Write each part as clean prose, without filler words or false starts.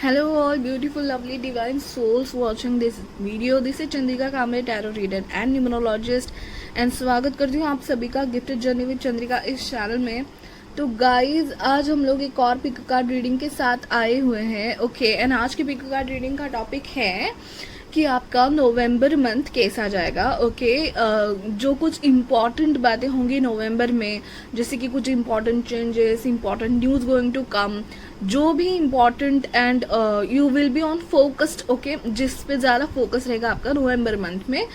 Hello all beautiful lovely divine souls watching this video. This is Chandrika Kamre tarot reader and numerologist and स्वागत करती हूँ आप सभी का गिफ्टेड जर्नी विद चंद्रिका इस चैनल में। तो गाइज आज हम लोग एक और पिक कार्ड रीडिंग के साथ आए हुए हैं। ओके एंड आज की पिक कार्ड रीडिंग का टॉपिक है कि आपका नवंबर मंथ कैसा जाएगा। ओके जो कुछ इम्पॉर्टेंट बातें होंगी नवंबर में, जैसे कि कुछ important changes, important news going to come, जो भी important and you will be on focused. Okay जिस पे ज़्यादा फोकस रहेगा आपका नवंबर मंथ में,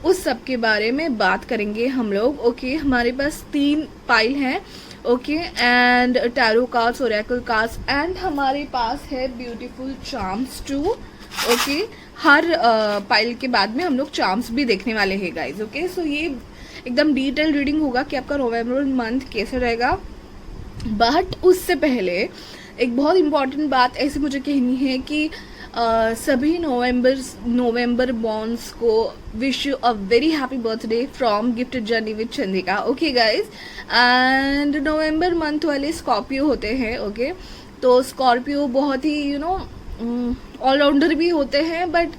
उस सब के बारे में बात करेंगे हम लोग। ओके हमारे पास 3 पाइल हैं। Okay and tarot cards, oracle cards and हमारे पास है ब्यूटीफुल चार्म्स टू। ओके हर पाइल के बाद में हम लोग चार्म्स भी देखने वाले हैं गाइज। ओके सो ये एकदम डिटेल रीडिंग होगा कि आपका नवंबर मंथ कैसे रहेगा। बट उससे पहले एक बहुत इम्पॉर्टेंट बात ऐसी मुझे कहनी है कि सभी नवंबर बॉर्न्स को wish you a very happy birthday from gifted journey with Chandrika. Okay guys and November month वाले स्कॉर्पियो होते हैं। ओके तो स्कॉर्पियो बहुत ही ऑलराउंडर भी होते हैं, बट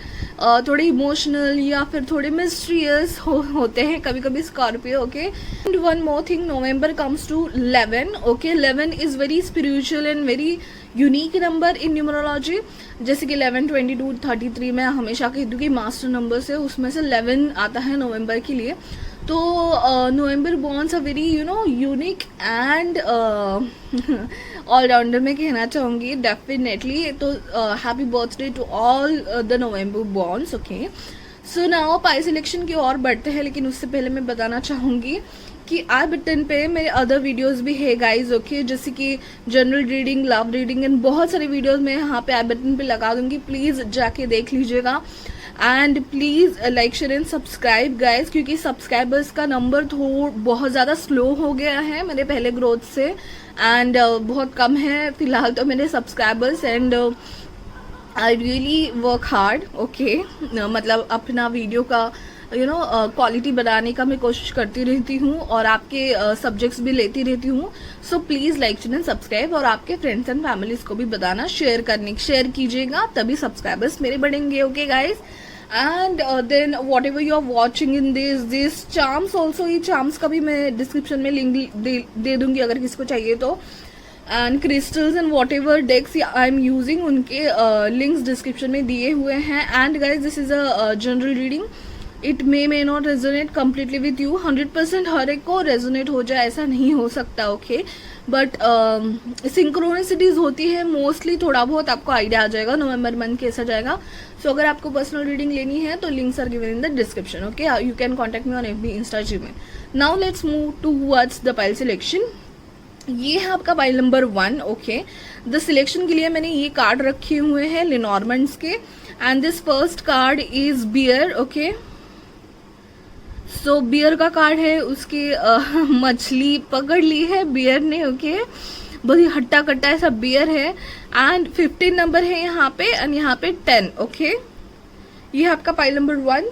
थोड़े इमोशनल या फिर थोड़े मिस्टीरियस होते हैं कभी कभी Scorpio. Okay and one more thing, November comes to 11। Okay 11 is very spiritual and very unique number in numerology. जैसे कि 11, 22, 33 मैं हमेशा कहती हूँ कि मास्टर नंबर से उसमें से 11 आता है नवंबर के लिए। तो November borns are very unique and allrounder में कहना चाहूँगी डेफिनेटली। तो happy birthday to all the November borns. Okay so now pile selection की ओर बढ़ते हैं, लेकिन उससे पहले मैं बताना चाहूँगी कि आई बटन पे मेरे अदर वीडियोस भी है गाइज। ओके जैसे कि general reading, love reading and बहुत सारे वीडियोस मैं यहाँ पे आई बटन पे लगा दूंगी, प्लीज़ जाके देख लीजिएगा। And please like share and subscribe guys, क्योंकि सब्सक्राइबर्स का नंबर बहुत ज़्यादा स्लो हो गया है मेरे पहले ग्रोथ से एंड बहुत कम है फिलहाल तो मेरे subscribers. And I really work hard. Okay मतलब अपना वीडियो का क्वालिटी बनाने का मैं कोशिश करती रहती हूँ और आपके सब्जेक्ट्स भी लेती रहती हूँ। So please like and subscribe और आपके फ्रेंड्स एंड फैमिलीज को भी बताना, शेयर कीजिएगा, तभी सब्सक्राइबर्स मेरे बढ़ेंगे। Okay guys and then whatever you are watching in this charms also, ये चार्म्स का भी मैं डिस्क्रिप्शन में लिंक दे दूंगी अगर किसी को चाहिए तो। And crystals and whatever decks I am using, उनके लिंक्स डिस्क्रिप्शन में दिए हुए हैं। And guys this is a general reading, it may not resonate completely with you. 100% हर एक को रेजोनेट हो जाए ऐसा नहीं हो सकता। ओके बट सिंक्रोनिसिटीज होती है मोस्टली, थोड़ा बहुत आपको आइडिया आ जाएगा नवंबर मंथ कैसा जाएगा। सो अगर आपको पर्सनल रीडिंग लेनी है तो links are given in the description. Okay you can contact me on FB, Insta, Gmail. Now let's move towards the pile selection. ये है आपका pile number 1। Okay the selection के लिए मैंने ये कार्ड रखे हुए हैं लेनॉर्मंड्स के and this first card is bear. Okay so bear का कार्ड है, उसकी मछली पकड़ ली है बियर ने। ओके बहुत ही हट्टा कट्टा ऐसा बियर है एंड 15 नंबर है यहाँ पे एंड यहाँ पे 10। ओके ये है आपका pile number 1।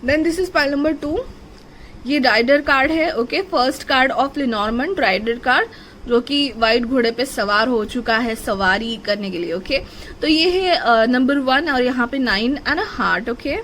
Then this is pile number 2। ये राइडर कार्ड है। Okay first card of Lenormand, rider card, जो कि वाइट घोड़े पे सवार हो चुका है सवारी करने के लिए। ओके तो ये है नंबर 1 और यहाँ पे 9 and a heart. Okay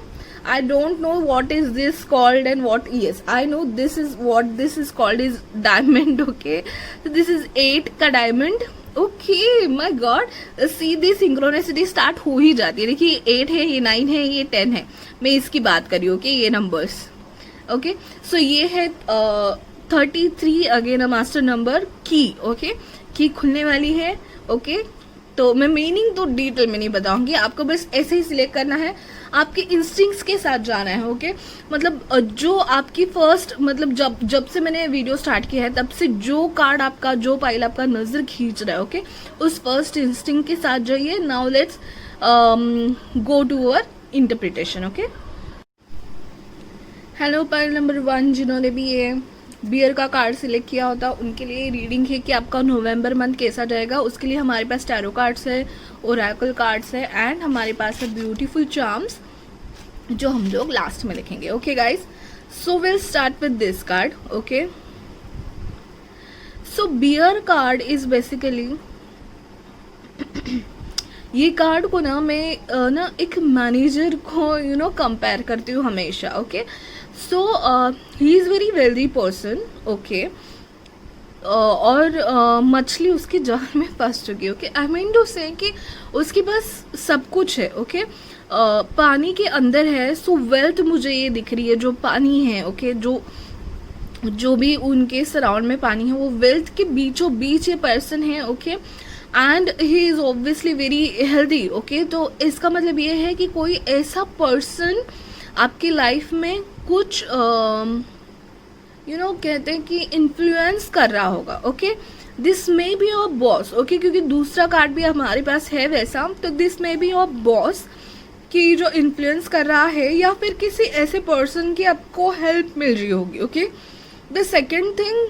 I don't know what is this called and what, yes I know this is what this is called is diamond. Okay so this is 8 का diamond. Okay my god, see the synchronicity start हो ही जाती है। देखिए 8 है, ये 9 है, ये 10 है, मैं इसकी बात करी। ओके ये नंबर्स। ओके सो ये है 33 अगेन अ मास्टर नंबर की। ओके की खुलने वाली है। ओके तो मैं मीनिंग तो डिटेल में नहीं बताऊंगी, आपको बस ऐसे ही सिलेक्ट करना है, आपके इंस्टिंक्ट्स के साथ जाना है। ओके मतलब जो आपकी फर्स्ट मतलब जब से मैंने वीडियो स्टार्ट किया है तब से जो कार्ड आपका, जो पाइल आपका नजर खींच रहा है, ओके उस फर्स्ट इंस्टिंक्ट के साथ जाइए। Now let's go to our interpretation. Okay hello pile number 1 जिन्होंने भी ये बियर का कार्ड सिलेक्ट किया होता उनके लिए रीडिंग है कि आपका नवंबर मंथ कैसा जाएगा। उसके लिए हमारे पास टैरो कार्ड्स है, ओरेकल कार्ड्स है एंड हमारे पास है ब्यूटीफुल चार्म्स जो हम लोग लास्ट में लिखेंगे। Okay guys so will start with this card. Okay so bear card is basically ये कार्ड को ना मैं ना एक मैनेजर को कंपेयर करती हूँ हमेशा. Okay, so he is very wealthy person. Okay, और मछली उसके जाल में फंस चुकी. Okay, I mean to say कि उसके पास सब कुछ है. ओके, पानी के अंदर है. सो वेल्थ मुझे ये दिख रही है जो पानी है. ओके, जो भी उनके सराउंड में पानी है वो वेल्थ के बीचों बीच ये पर्सन है. Okay, and he is obviously very healthy. Okay, तो इसका मतलब ये है कि कोई ऐसा पर्सन आपकी लाइफ में कुछ कहते हैं कि इन्फ्लुएंस कर रहा होगा. Okay, this may be your boss. Okay, क्योंकि दूसरा कार्ड भी हमारे पास है वैसा, तो this may be your boss कि जो इन्फ्लुएंस कर रहा है, या फिर किसी ऐसे पर्सन की आपको हेल्प मिल रही होगी. Okay, the second thing,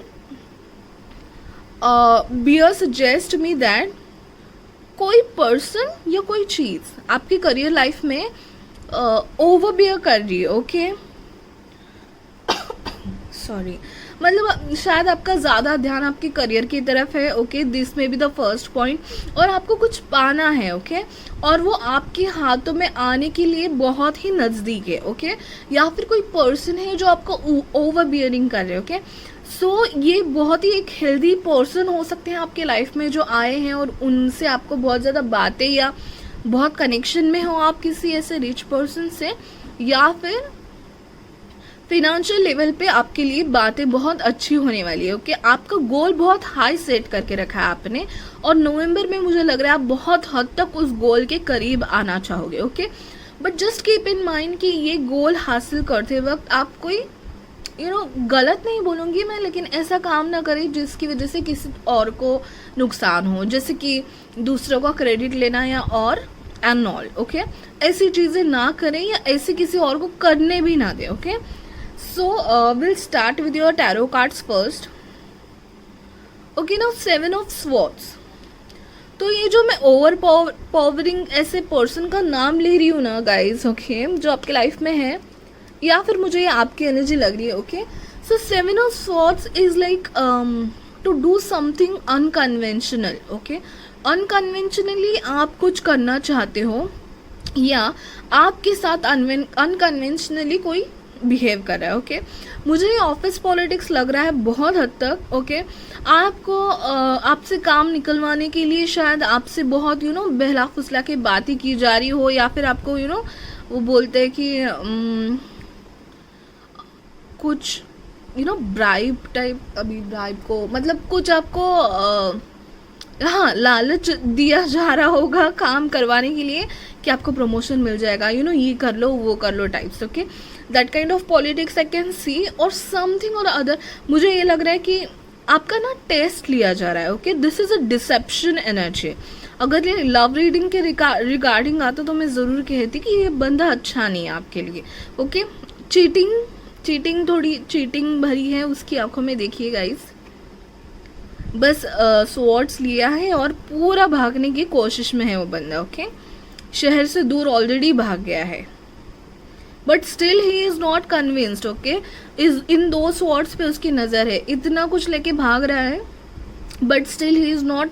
bear suggest me that कोई पर्सन या कोई चीज़ आपकी करियर लाइफ में ओवर बियर कर रही है. ओके, सॉरी, मतलब शायद आपका ज़्यादा ध्यान आपके करियर की तरफ है. ओके, दिस में भी द फर्स्ट पॉइंट, और आपको कुछ पाना है. ओके, और वो आपके हाथों में आने के लिए बहुत ही नज़दीक है. ओके, या फिर कोई पर्सन है जो आपको ओवर बियरिंग कर रहे हैं. ओके, सो ये बहुत ही एक हेल्दी पर्सन हो सकते हैं आपके लाइफ में जो आए हैं, और उनसे आपको बहुत ज़्यादा बातें या बहुत कनेक्शन में हो आप किसी ऐसे रिच पर्सन से, या फिर फिनेंशियल लेवल पे आपके लिए बातें बहुत अच्छी होने वाली है. ओके, आपका गोल बहुत हाई सेट करके रखा है आपने, और नवंबर में मुझे लग रहा है आप बहुत हद तक उस गोल के करीब आना चाहोगे. Okay, but just keep in mind कि ये गोल हासिल करते वक्त आप कोई गलत नहीं बोलूँगी मैं, लेकिन ऐसा काम ना करें जिसकी वजह से किसी और को नुकसान हो, जैसे कि दूसरों का क्रेडिट लेना या और एंड ऑल. ओके, ऐसी चीज़ें ना करें या ऐसे किसी और को करने भी ना दें. Okay, so we'll start with your tarot cards first. Okay, now 7 of Swords. तो ये जो मैं ओवर पावरिंग ऐसे पर्सन का नाम ले रही हूँ ना गाइज, ओके, जो आपके लाइफ में है, या फिर मुझे ये आपकी एनर्जी लग रही है. Okay, so 7 of Swords is like to do something unconventional. Okay, unconventionally आप कुछ करना चाहते हो, या आपके साथ अनकन्वेंशनली कोई बिहेव कर रहा है. ओके, मुझे ये ऑफिस पॉलिटिक्स लग रहा है बहुत हद तक. ओके, आपको आपसे काम निकलवाने के लिए शायद आपसे बहुत बहला फुसला के बातें की जा रही हो, या फिर आपको वो बोलते हैं कि कुछ ब्राइब टाइप, अभी ब्राइब को मतलब कुछ आपको हाँ लालच दिया जा रहा होगा काम करवाने के लिए कि आपको प्रमोशन मिल जाएगा, ये कर लो वो कर लो types. Okay, that kind of politics I can see, और समथिंग और अदर. मुझे ये लग रहा है कि आपका ना टेस्ट लिया जा रहा है. Okay, this is a deception energy. अगर ये लव रीडिंग के रिगार्डिंग आता तो मैं ज़रूर कहती कि ये बंदा अच्छा नहीं है आपके लिए. ओके, चीटिंग थोड़ी चीटिंग भरी है उसकी आंखों में, देखिए गाइस. बस स्वॉर्ड्स लिया है और पूरा भागने की कोशिश में है वो बंदा. ओके, शहर से दूर ऑलरेडी भाग गया है, but still he is not convinced. Okay, is in दो स्वॉर्ड्स पे उसकी नज़र है, इतना कुछ लेके भाग रहा है, but still he is not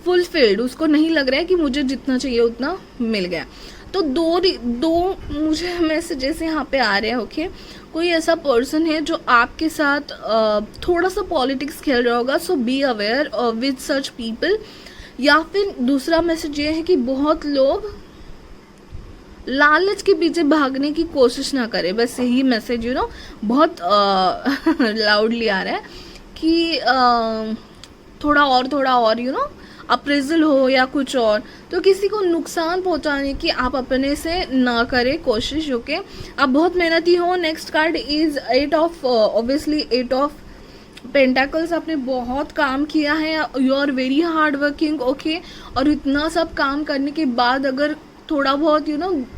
fulfilled. उसको नहीं लग रहा है कि मुझे जितना चाहिए उतना मिल गया. तो दो मुझे मैसेजेस यहाँ पे आ रहे हैं. ओके, कोई ऐसा पर्सन है जो आपके साथ थोड़ा सा पॉलिटिक्स खेल रहा होगा, so be aware with such people. या फिर दूसरा मैसेज ये है कि बहुत लोग लालच के पीछे भागने की कोशिश ना करें. बस यही मैसेज बहुत लाउडली आ रहा है कि थोड़ा और अप्रेजल हो या कुछ और, तो किसी को नुकसान पहुंचाने की आप अपने से ना करें कोशिश. ओके, आप बहुत मेहनती हो. Next card is 8 of obviously 8 of pentacles. आपने बहुत काम किया है, you are very hard working. Okay, और इतना सब काम करने के बाद अगर थोड़ा बहुत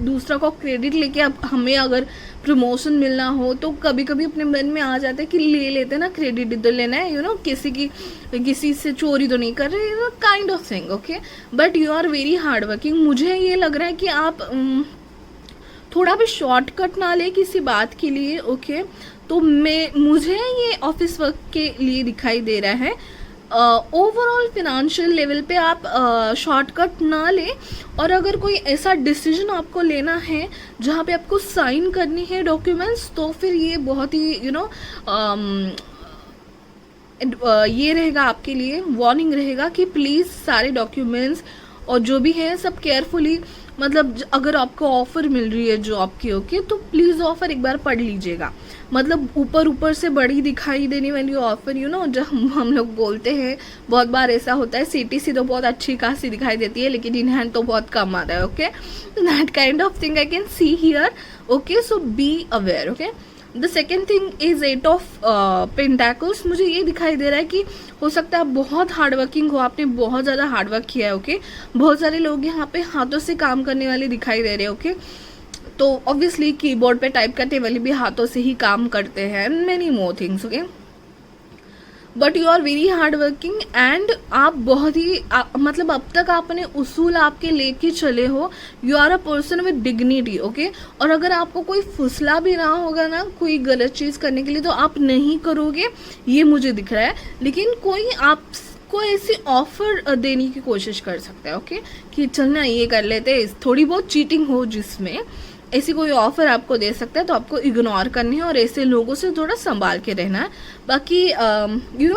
दूसरा को क्रेडिट लेके अब हमें अगर प्रमोशन मिलना हो तो कभी कभी अपने मन में आ जाता है कि ले लेते ना क्रेडिट, इधर लेना है किसी से चोरी तो नहीं कर रहे, kind of thing. Okay, but you are very hard working. मुझे ये लग रहा है कि आप थोड़ा भी शॉर्टकट ना ले किसी बात के लिए. ओके, तो मुझे ये ऑफिस वर्क के लिए दिखाई दे रहा है ओवरऑल फिनेंशियल लेवल पे आप शॉर्टकट ना लें, और अगर कोई ऐसा डिसीजन आपको लेना है जहाँ पे आपको साइन करनी है डॉक्यूमेंट्स, तो फिर ये बहुत ही ये रहेगा आपके लिए, वार्निंग रहेगा कि प्लीज़ सारे डॉक्यूमेंट्स और जो भी है सब केयरफुली, मतलब अगर आपको ऑफ़र मिल रही है जॉब की, ओके, तो प्लीज़ ऑफ़र एक बार पढ़ लीजिएगा। मतलब ऊपर से बड़ी दिखाई देने वाली ऑफ़र, जब हम लोग बोलते हैं, बहुत बार ऐसा होता है, सीटीसी तो बहुत अच्छी खासी दिखाई देती है लेकिन इन हैंड तो बहुत कम आता है, okay, that kind of thing I can see here, okay, so be aware, okay. The second thing is 8 of pentacles. मुझे ये दिखाई दे रहा है कि हो सकता है आप बहुत हार्ड वर्किंग हो, आपने बहुत ज़्यादा हार्ड वर्क किया है, ओके। बहुत सारे लोग यहाँ पे हाथों से काम करने वाले दिखाई दे रहे हैं, ओके। तो ऑब्वियसली कीबोर्ड पे टाइप करने वाले भी हाथों से ही काम करते हैं, many more things, okay. But you are very hard working and आप बहुत ही मतलब अब तक आपने उसूल आपके लेके चले हो, you are a person with dignity, okay. और अगर आपको कोई फुसला भी रहा होगा ना कोई गलत चीज़ करने के लिए, तो आप नहीं करोगे, ये मुझे दिख रहा है। लेकिन कोई आपको ऐसी ऑफर देने की कोशिश कर सकता है, ओके, कि चलना ये कर लेते, थोड़ी बहुत चीटिंग हो जिसमें, ऐसी कोई ऑफर आपको दे सकता है, तो आपको इग्नोर करनी है और ऐसे लोगों से थोड़ा संभाल के रहना है। बाकी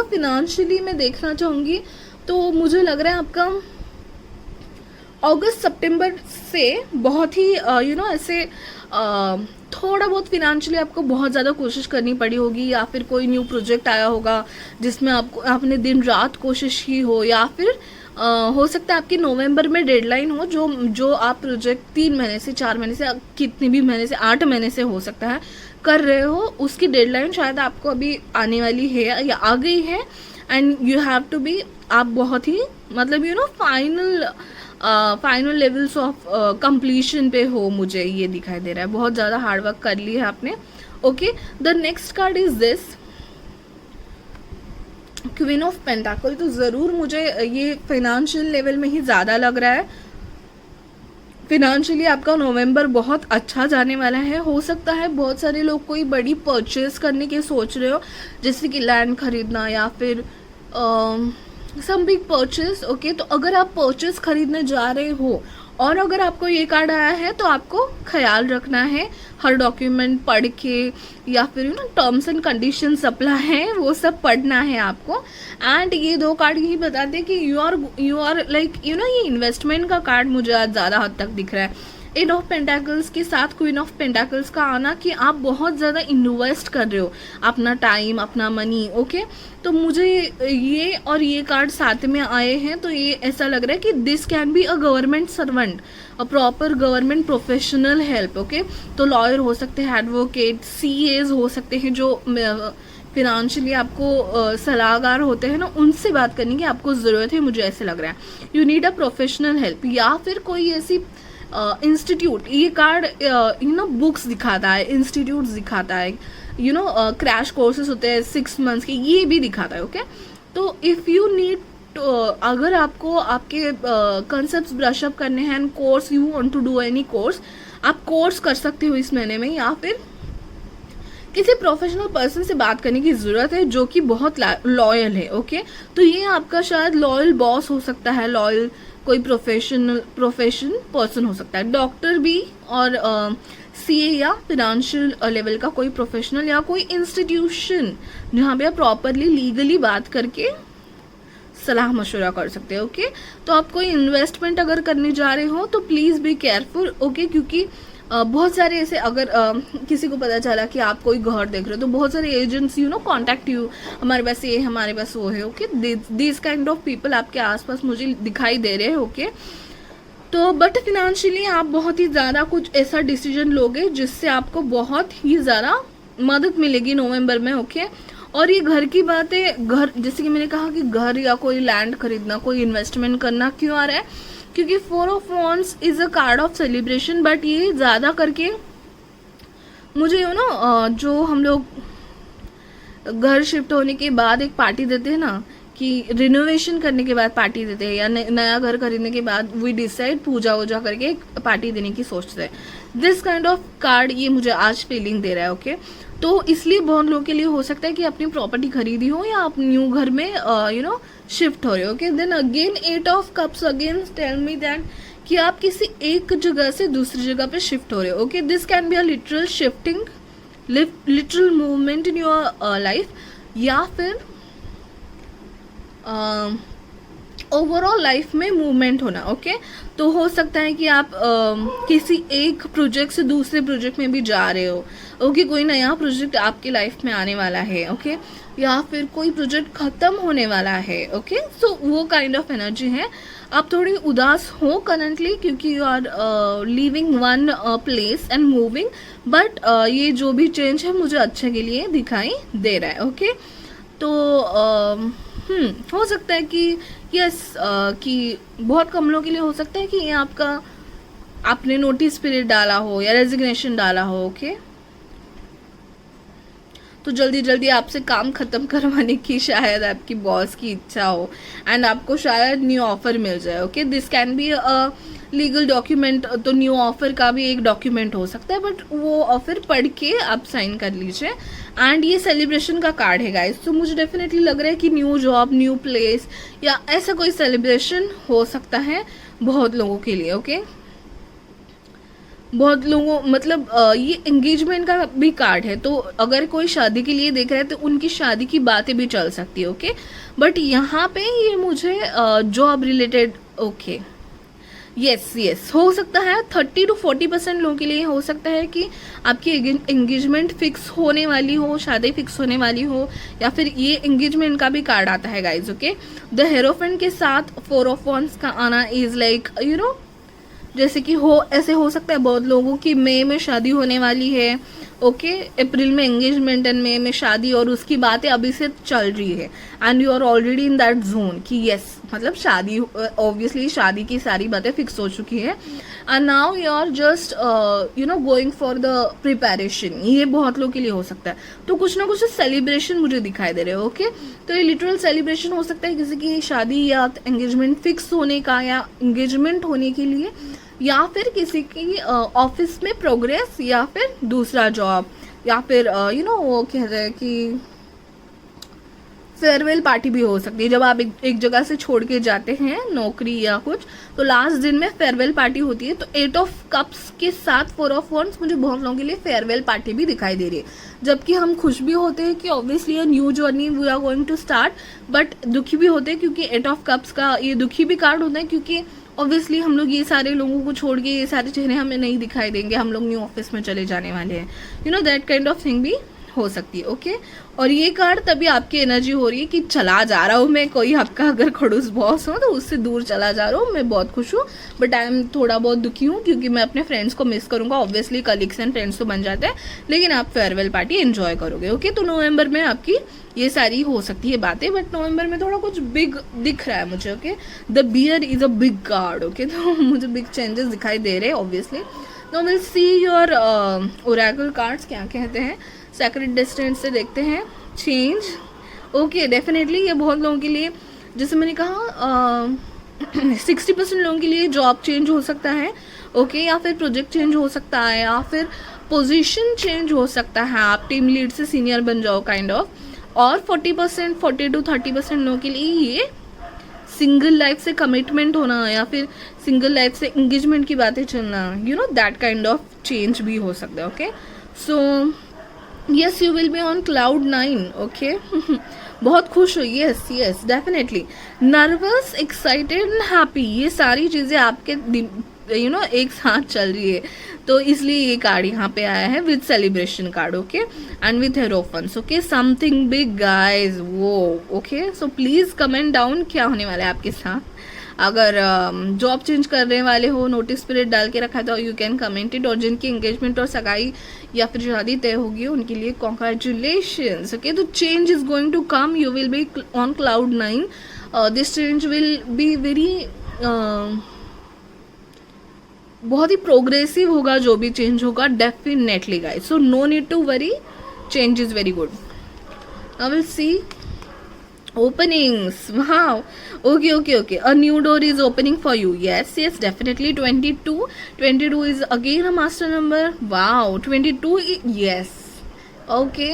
फिनेंशियली मैं देखना चाहूँगी, तो मुझे लग रहा है आपका अगस्त सितंबर से बहुत ही ऐसे थोड़ा बहुत फिनेंशियली आपको बहुत ज़्यादा कोशिश करनी पड़ी होगी, या फिर कोई न्यू प्रोजेक्ट आया होगा जिसमें आपने दिन रात कोशिश की हो, या फिर हो सकता है आपकी नवंबर में डेडलाइन हो, जो आप प्रोजेक्ट 3 महीने से 4 महीने से कितने भी महीने से 8 महीने से हो सकता है कर रहे हो, उसकी डेडलाइन शायद आपको अभी आने वाली है या आ गई है, and you have to be, आप बहुत ही मतलब फाइनल लेवल्स ऑफ कंप्लीशन पे हो, मुझे ये दिखाई दे रहा है, बहुत ज़्यादा हार्डवर्क कर ली है आपने, okay. The next card is this queen of pentacle. तो ज़रूर मुझे ये फाइनेंशियल लेवल में ही ज़्यादा लग रहा है, फिनेंशियली आपका नवंबर बहुत अच्छा जाने वाला है। हो सकता है बहुत सारे लोग कोई बड़ी परचेज करने के सोच रहे हो, जैसे कि लैंड खरीदना या फिर सम बिग परचेज, ओके। तो अगर आप परचेज खरीदने जा रहे हो और अगर आपको ये कार्ड आया है, तो आपको ख्याल रखना है, हर डॉक्यूमेंट पढ़ के, या फिर टर्म्स एंड कंडीशंस अप्लाई है वो सब पढ़ना है आपको। एंड ये 2 कार्ड यही बताते हैं कि यू आर लाइक ये इन्वेस्टमेंट का कार्ड मुझे आज ज़्यादा हद तक दिख रहा है। 8 ऑफ पेंटाकल्स के साथ क्वीन ऑफ पेंटाकल्स का आना कि आप बहुत ज़्यादा इन्वेस्ट कर रहे हो अपना टाइम, अपना मनी, ओके। तो मुझे ये और ये कार्ड साथ में आए हैं, तो ये ऐसा लग रहा है कि this can be a government servant, a proper government professional help, okay. तो लॉयर हो सकते हैं, एडवोकेट, सीएज हो सकते हैं, जो फिनेंशियली आपको सलाहकार होते हैं ना, उनसे बात करने की आपको ज़रूरत है, मुझे ऐसे लग रहा है। You need a professional help, या फिर कोई ऐसी इंस्टीट्यूट, ये कार्ड बुक्स दिखाता है, इंस्टीट्यूट दिखाता है, क्रैश कोर्सेज होते हैं 6 मंथ्स के, ये भी दिखाता है, ओके। तो इफ़ यू नीड, अगर आपको आपके कंसेप्ट ब्रशअप करने हैं, course you want to do any course, आप कोर्स कर सकते हो इस महीने में, या फिर किसी प्रोफेशनल पर्सन से बात करने की ज़रूरत है जो कि बहुत लॉयल है, ओके। तो ये आपका शायद लॉयल बॉस हो सकता है, लॉयल कोई प्रोफेशन पर्सन हो सकता है, डॉक्टर भी, और सीए या फिनेंशियल लेवल का कोई प्रोफेशनल, या कोई इंस्टीट्यूशन जहाँ पे आप प्रॉपरली लीगली बात करके सलाह मशवरा कर सकते हैं, ओके। तो आप कोई इन्वेस्टमेंट अगर करने जा रहे हो तो प्लीज़ बी केयरफुल, ओके, क्योंकि बहुत सारे ऐसे, अगर किसी को पता चला कि आप कोई घर देख रहे हो, तो बहुत सारे एजेंट्स कॉन्टैक्ट यू, हमारे पास ये, हमारे पास वो है, okay. This kind of people आपके आसपास मुझे दिखाई दे रहे हैं, ओके। तो बट फिनेंशियली आप बहुत ही ज़्यादा कुछ ऐसा डिसीजन लोगे जिससे आपको बहुत ही ज़्यादा मदद मिलेगी नवंबर में, ओके। और ये घर की बात है, घर जैसे कि मैंने कहा कि घर या कोई लैंड खरीदना, कोई इन्वेस्टमेंट करना क्यों आ रहा है, क्योंकि 4 of wands is a card of celebration. But ये ज़्यादा करके मुझे जो हम लोग घर शिफ्ट होने के बाद एक पार्टी देते हैं ना, कि रिनोवेशन करने के बाद पार्टी देते हैं, या नया घर खरीदने के बाद वी डिसाइड पूजा वूजा करके एक पार्टी देने की सोचते हैं, दिस काइंड ऑफ कार्ड ये मुझे आज फीलिंग दे रहा है, ओके। तो इसलिए बहुत लोगों के लिए हो सकता है कि अपनी प्रॉपर्टी खरीदी हो या आप न्यू घर में शिफ्ट हो रहे हो. Okay, then again 8 of cups again tell me that कि आप किसी एक जगह से दूसरी जगह पे शिफ्ट हो रहे हो. Okay, this can be a literal shifting, literal movement in your life, या फिर ओवरऑल लाइफ में मूवमेंट होना. ओके, तो हो सकता है कि आप किसी एक प्रोजेक्ट से दूसरे प्रोजेक्ट में भी जा रहे हो. ओके, कोई नया प्रोजेक्ट आपके लाइफ में आने वाला है. ओके, या फिर कोई प्रोजेक्ट खत्म होने वाला है. ओके, सो वो काइंड ऑफ एनर्जी है. आप थोड़ी उदास हो करंटली क्योंकि you are leaving one place and moving, but ये जो भी चेंज है मुझे अच्छे के लिए दिखाई दे रहा है. ओके, तो हो सकता है कि कि बहुत कम लोगों के लिए हो सकता है कि ये आपने नोटिस पीरियड डाला हो या रेजिग्नेशन डाला हो. ओके, तो जल्दी जल्दी आपसे काम खत्म करवाने की शायद आपकी बॉस की इच्छा हो एंड आपको शायद न्यू ऑफर मिल जाए. Okay, this can be a legal document. तो न्यू ऑफर का भी एक डॉक्यूमेंट हो सकता है, बट वो ऑफर पढ़ के आप साइन कर लीजिए. एंड ये सेलिब्रेशन का कार्ड है गाइस, तो मुझे डेफिनेटली लग रहा है कि न्यू जॉब, न्यू प्लेस या ऐसा कोई सेलिब्रेशन हो सकता है बहुत लोगों के लिए. ओके, बहुत लोगों मतलब ये एंगेजमेंट का भी कार्ड है, तो अगर कोई शादी के लिए देख रहा है तो उनकी शादी की बातें भी चल सकती है. ओके, बट यहाँ पे ये मुझे जॉब रिलेटेड. ओके, यस हो सकता है 30 to 40% लोगों के लिए हो सकता है कि आपकी एंगेजमेंट फिक्स होने वाली हो, शादी फिक्स होने वाली हो, या फिर ये एंगेजमेंट का भी कार्ड आता है गाइज. ओके, द हेरोफेंट के साथ 4 of Wands का आना इज लाइक जैसे कि ऐसे हो सकता है बहुत लोगों की मई में शादी होने वाली है. ओके, अप्रैल में एंगेजमेंट एंड मई में शादी, और उसकी बातें अभी से चल रही है and you are already in that zone कि यस मतलब शादी, ऑब्वियसली शादी की सारी बातें फिक्स हो चुकी है and now you are just going for the preparation. ये बहुत लोगों के लिए हो सकता है. तो कुछ ना कुछ सेलिब्रेशन मुझे दिखाई दे रहे हो. ओके, तो ये लिटरल सेलिब्रेशन हो सकता है किसी की शादी या एंगेजमेंट फिक्स होने का, या एंगेजमेंट होने के लिए, या फिर किसी की ऑफिस में प्रोग्रेस, या फिर दूसरा जॉब, या फिर वो कह रहे हैं कि फेयरवेल पार्टी भी हो सकती है. जब आप एक जगह से छोड़ के जाते हैं नौकरी या कुछ, तो लास्ट दिन में फेयरवेल पार्टी होती है. तो 8 of कप्स के साथ 4 of Wands मुझे बहुत लोगों के लिए फेयरवेल पार्टी भी दिखाई दे रही है. जबकि हम खुश भी होते हैं कि obviously a new journey we are going to start, but दुखी भी होते हैं क्योंकि 8 of कप्स का ये दुखी भी कार्ड होता है, क्योंकि ऑब्वियसली हम लोग ये सारे लोगों को छोड़ के ये सारे चेहरे हमें नहीं दिखाई देंगे, हम लोग न्यू ऑफिस में चले जाने वाले हैं. दैट काइंड ऑफ थिंग भी हो सकती है. ओके, और ये कार्ड तभी आपकी एनर्जी हो रही है कि चला जा रहा हूँ मैं, कोई आपका अगर खड़ूस बॉस हो तो उससे दूर चला जा रहा हूँ, मैं बहुत खुश हूँ, बट आई एम थोड़ा बहुत दुखी हूँ क्योंकि मैं अपने फ्रेंड्स को मिस करूँगा. ऑब्वियसली कलीग्स एंड फ्रेंड्स तो बन जाते हैं, लेकिन आप फेयरवेल पार्टी एंजॉय करोगे. ओके, तो नवंबर में आपकी ये सारी हो सकती है बातें, बट नवंबर में थोड़ा कुछ बिग दिख रहा है मुझे. Okay, the bear is a big card. Okay, तो मुझे बिग चेंजेस दिखाई दे रहे हैं obviously. No will see your oracle cards क्या कहते हैं. सैक्रेड डिस्टेंस से देखते हैं चेंज. ओके, डेफिनेटली ये बहुत लोगों के लिए, जैसे मैंने कहा 60% लोगों के लिए जॉब चेंज हो सकता है. ओके, या फिर प्रोजेक्ट चेंज हो सकता है, या फिर पोजीशन चेंज हो सकता है, आप टीम लीड से सीनियर बन जाओ काइंड ऑफ. और 40% 40 to 30% लोगों के लिए ये सिंगल लाइफ से कमिटमेंट होना, या फिर सिंगल लाइफ से एंगेजमेंट की बातें चलना, दैट काइंड ऑफ चेंज भी हो सकता है. Okay, so yes you will be on cloud 9. Okay, बहुत खुश हो. Yes definitely nervous, excited and happy, ये सारी चीज़ें आपके एक साथ चल रही है, तो इसलिए ये कार्ड यहाँ पे आया है with celebration card. Okay, and with hierophants. Okay, something big guys. वो okay, so please comment down क्या होने वाला है आपके साथ. अगर जॉब चेंज करने वाले हो, नोटिस पीरियड डाल के रखा था, यू कैन कमेंट इट. और जिनकी एंगेजमेंट और सगाई या फिर शादी तय होगी उनके लिए कॉन्ग्रेचुलेशंस. ओके, तो change is going to come, you will be on cloud 9. This change will be very बहुत ही प्रोग्रेसिव होगा जो भी चेंज होगा definitely guys. So no need to worry, change is very good. I will see openings. Wow, okay, a new door is opening for you. Yes, definitely. 22 is again a master number. Wow, 22 yes, okay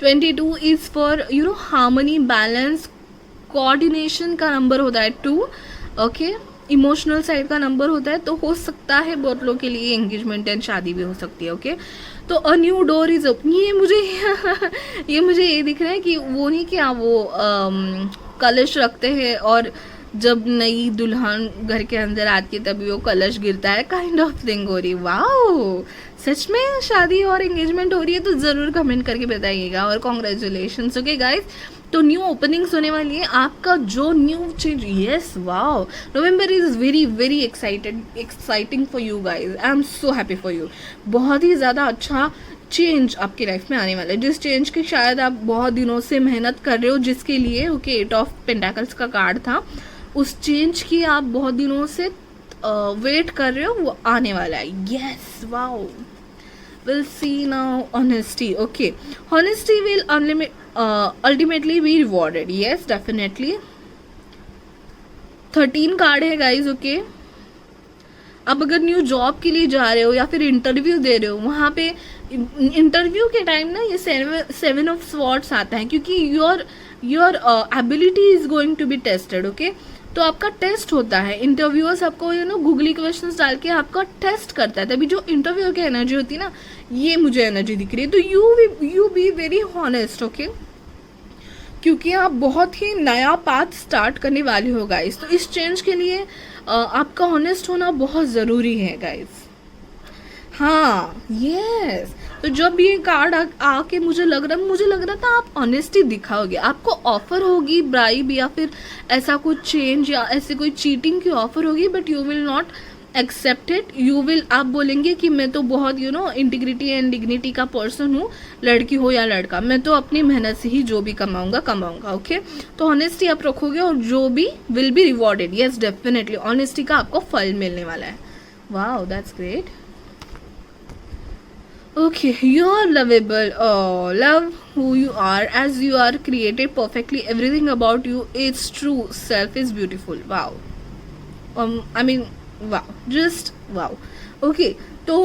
22 is for you know harmony, balance, coordination का number होता है 2. Okay emotional side का number होता है, तो हो सकता है बहुत लोगों के लिए एंगेजमेंट एंड शादी भी हो सकती है. ओके तो a new door is open. ये मुझे ये दिख रहा है कि वो नहीं क्या वो कलश रखते हैं और जब नई दुल्हन घर के अंदर आती है तभी वो कलश गिरता है, काइंड ऑफ थिंग हो रही है. वाओ सच में शादी और एंगेजमेंट हो रही है तो ज़रूर कमेंट करके बताइएगा और कॉन्ग्रेचुलेशंस. ओके गाइज तो न्यू ओपनिंग्स होने वाली है आपका जो new change. Yes wow November is very very exciting for you guys. I am so happy for you. बहुत ही ज़्यादा अच्छा चेंज आपकी लाइफ में आने वाला है, जिस चेंज की शायद आप बहुत दिनों से मेहनत कर रहे हो, जिसके लिए ओके 8 ऑफ पेंटाकल्स का कार्ड था, उस चेंज की आप बहुत दिनों से वेट कर रहे हो, वो आने वाला है. Yes wow we'll see now honesty. Okay honesty will ultimately be rewarded. Yes definitely 13 card है गाइज. ओके अब अगर न्यू जॉब के लिए जा रहे हो या फिर इंटरव्यू दे रहे हो, वहाँ पे इंटरव्यू के टाइम ना ये 7 ऑफ स्वॉर्ड्स आता है, क्योंकि your ability is going to be tested. Okay तो आपका टेस्ट होता है, इंटरव्यूअर्स आपको यू नो गूगली क्वेश्चंस डाल के आपका टेस्ट करता है, तभी जो इंटरव्यू की एनर्जी होती है ना, ये मुझे एनर्जी दिख रही है. तो you be very honest. Okay क्योंकि आप बहुत ही नया पाथ स्टार्ट करने वाले हो गाइस, तो इस चेंज के लिए आपका हॉनेस्ट होना बहुत ज़रूरी है गाइस. हाँ यस तो जब ये कार्ड आके मुझे लग रहा था आप ऑनेस्टी दिखाओगे. आपको ऑफर होगी ब्राइब या फिर ऐसा कुछ चेंज या ऐसे कोई चीटिंग की ऑफर होगी, but you will not accept it. You will आप बोलेंगे कि मैं तो बहुत you know integrity and dignity का पर्सन हूँ, लड़की हो या लड़का, मैं तो अपनी मेहनत से ही जो भी कमाऊंगा. ओके तो ऑनेस्टी आप रखोगे और जो भी will be rewarded. Yes definitely honesty का आपको फल मिलने वाला है. Wow that's great. Okay, you are lovable. Oh, love who you are as you are created perfectly. Everything about you, its true self is beautiful. Wow. I mean, wow. Just wow. Okay. So,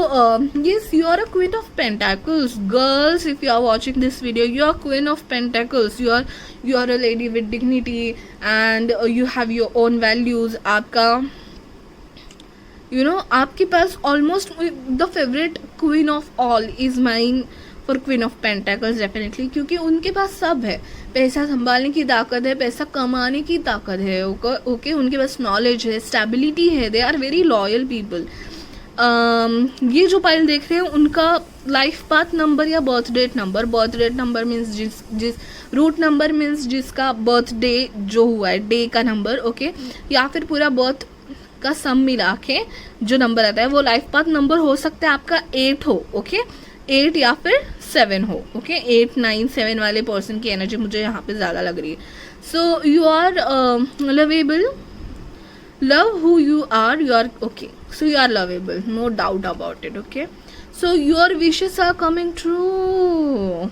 yes, you are a queen of pentacles. Girls, if you are watching this video, you are queen of pentacles. You are a lady with dignity and you have your own values. आपका you know आपके पास almost the favourite queen of all is mine for queen of pentacles definitely, क्योंकि उनके पास सब है. पैसा संभालने की ताकत है, पैसा कमाने की ताकत है. ओके उनके पास नॉलेज है, स्टेबिलिटी है, they are very loyal people. ये जो पाइल देख रहे हैं उनका लाइफ पाथ नंबर या बर्थ डेट नंबर मीन्स जिस रूट नंबर मीन्स जिसका बर्थ डे जो हुआ है, डे का नंबर. ओके या फिर पूरा बर्थ का सम मिला के जो नंबर आता है वो लाइफ पाथ नंबर हो सकता है आपका 8 हो. ओके 8 या फिर 7 हो. ओके 8 9 7 वाले पर्सन की एनर्जी मुझे यहाँ पे ज़्यादा लग रही है. So you are lovable. Love who you are okay so you are lovable, no doubt about it. Okay so your wishes are coming true.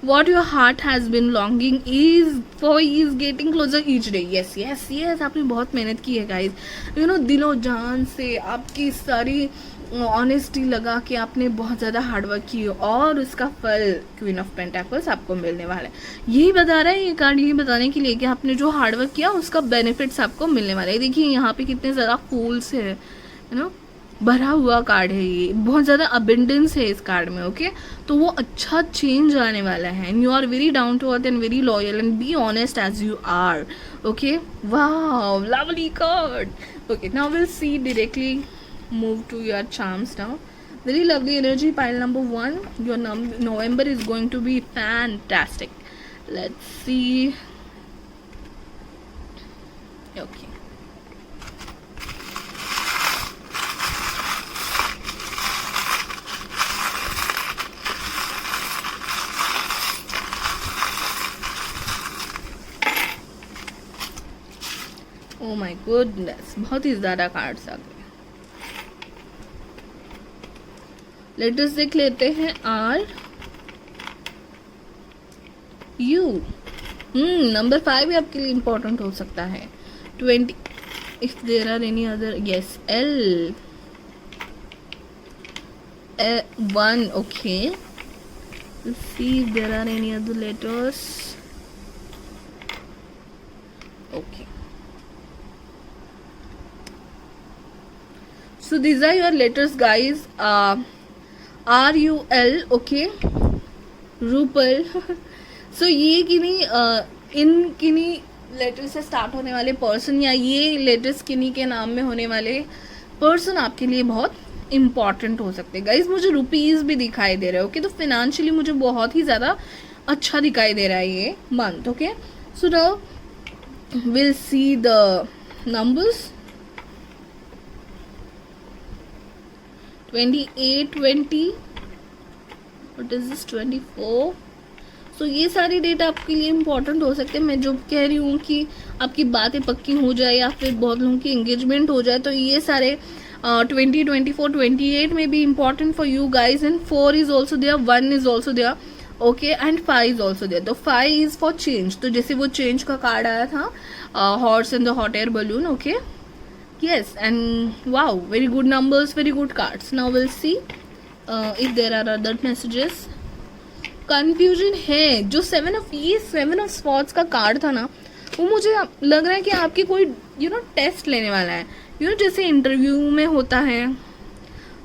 what your heart has been longing is getting closer each day. yes आपने बहुत मेहनत की है guys. You know दिलो जान से आपकी सारी ऑनेस्टी लगा के आपने बहुत ज़्यादा हार्डवर्क की और उसका फल क्वीन ऑफ पेंटाकल्स आपको मिलने वाला है. यही बता रहा है ये कार्ड, यही बताने के लिए कि आपने जो हार्डवर्क किया उसका बेनिफिट्स आपको मिलने वाला है. देखिए यहाँ पे कितने ज़्यादा फूल्स है, यू नो भरा हुआ कार्ड है, ये बहुत ज़्यादा अबेंडेंस है इस कार्ड में. ओके तो वो अच्छा चेंज आने वाला है. And you are very down to earth and very loyal and be honest as you are. Okay wow lovely card. Okay now will see directly move to your charms now. Very lovely energy pile number 1. Your November is going to be fantastic. Let's see. Okay oh my goodness बहुत ही ज़्यादा cards आ गए. Latest देख लेते हैं are you. Number 5 भी आपके लिए इम्पोर्टेंट हो सकता है. 20 if there are any other. Yes L 1. Okay Let's see if there are any other letters. Okay. So these are your letters, guys. RUL. Okay. Rupal. So ये किन्हीं लेटर से start होने वाले पर्सन या ये लेटर्स किन्हीं के नाम में होने वाले पर्सन आपके लिए बहुत इंपॉर्टेंट हो सकते हैं. गाइज मुझे रुपीज़ भी दिखाई दे रहे हैं. ओके तो फिनेंशियली मुझे बहुत ही ज़्यादा अच्छा दिखाई दे रहा है ये month. Okay so now will see the numbers. 28, 20, what is this, 24. सो ये सारी डेट आपके लिए इम्पोर्टेंट हो सकते हैं. मैं जो कह रही हूँ कि आपकी बातें पक्की हो जाए या फिर बहुत लोगों की एंगेजमेंट हो जाए, तो ये सारे 20, 24, 28 में भी important for you guys. And 4 is also there, 1 is also there. Okay and 5 is also there. तो 5 इज फॉर चेंज. तो जैसे वो चेंज का कार्ड आया था, horse and the hot air balloon. Okay yes, and wow, very good numbers, very good cards. Now we'll see if there are other messages. Confusion है. जो 7 of Swords का card था ना, वो मुझे लग रहा है कि आपकी कोई टेस्ट लेने वाला है. जैसे इंटरव्यू में होता है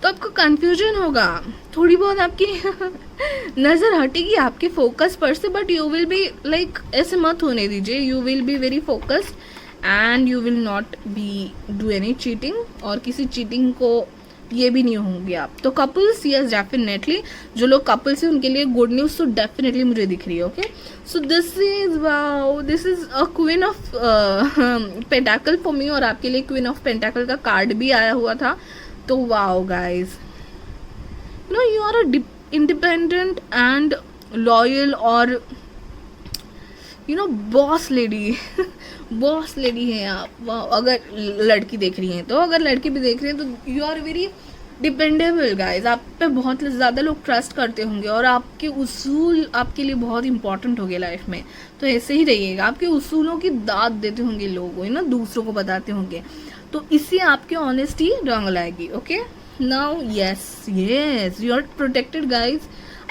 तो आपको कंफ्यूजन होगा, थोड़ी बहुत आपकी नज़र हटेगी आपके फोकस पर से, but you will be like, ऐसे मत होने दीजिए. You will be very focused and you will not be do any cheating, और किसी चीटिंग को ये भी नहीं होंगे आप. तो कपल्स, यस डेफिनेटली, जो लोग कपल्स हैं उनके लिए गुड न्यूज़ तो डेफिनेटली मुझे दिख रही है. Okay so this is wow, this is a queen of pentacle for me, और आपके लिए क्वीन ऑफ पेंटाकल का कार्ड भी आया हुआ था. तो wow guys, you are a independent and loyal और बॉस लेडी. बॉस लेडी हैं आप. अगर लड़की देख रही हैं तो, अगर लड़की भी देख रही हैं तो you are very dependable guys. आप पे बहुत ज़्यादा लोग ट्रस्ट करते होंगे और आपके उसूल आपके लिए बहुत इंपॉर्टेंट होंगे लाइफ में. तो ऐसे ही रहिएगा. आपके उसूलों की दाद देते होंगे लोग, दूसरों को बताते होंगे, तो इससे आपकी ऑनेस्टी रंग लाएगी. Okay now yes you are protected guys.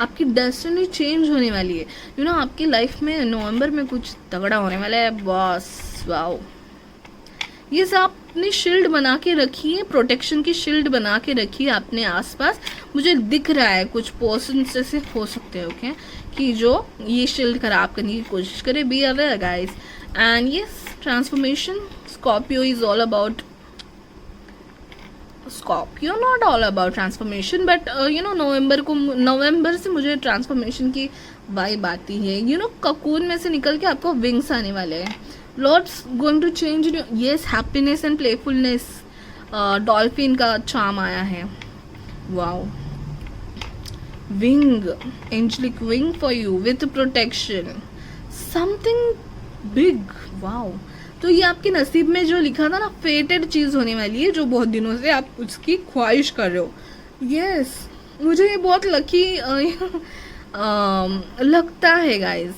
आपकी डेस्टिनी चेंज होने वाली है. आपकी लाइफ में नवंबर में कुछ तगड़ा होने वाला है बॉस. वाओ, ये सब अपनी शील्ड बना के रखिए, प्रोटेक्शन की शील्ड बना के रखिए अपने आसपास. मुझे दिख रहा है कुछ पर्सन से हो सकते हैं ओके कि जो ये शील्ड खराब करने की कोशिश करे. Be aware guys. And yes, transformation. Scorpio is all about Scorpio, not all about transformation, but November से मुझे ट्रांसफॉर्मेशन की वाइब आती है. ककून में से निकल के आपको विंग्स आने वाले हैं. Lots going to change. Yes, happiness and playfulness. Dolphin का चार्म आया है. Wow, wing, angelic wing for you with protection, something big. Wow, तो ये आपके नसीब में जो लिखा था ना, फेटेड चीज़ होने वाली है, जो बहुत दिनों से आप उसकी ख्वाहिश कर रहे हो. यस, मुझे ये बहुत लकी लगता है गाइज.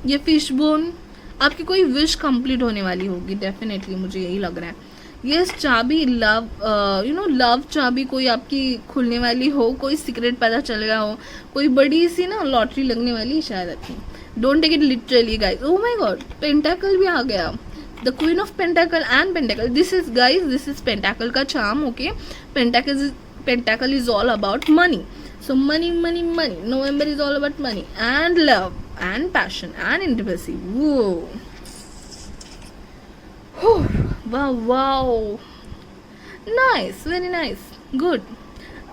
ये फिश बोन, आपकी कोई विश कंप्लीट होने वाली होगी डेफिनेटली, मुझे यही लग रहा है. यस, चाबी, लव, लव चाबी कोई आपकी खुलने वाली हो, कोई सीक्रेट पता चल गया हो, कोई बड़ी सी लॉटरी लगने वाली शायद अच्छी. Don't take it literally guys. Oh my god, pentacle भी आ गया. The queen of pentacle and pentacle. This is guys, this is pentacle का charm. Okay, pentacle is all about money. So money money money. November is all about money and love and passion and intimacy. Wow, nice, very nice, good.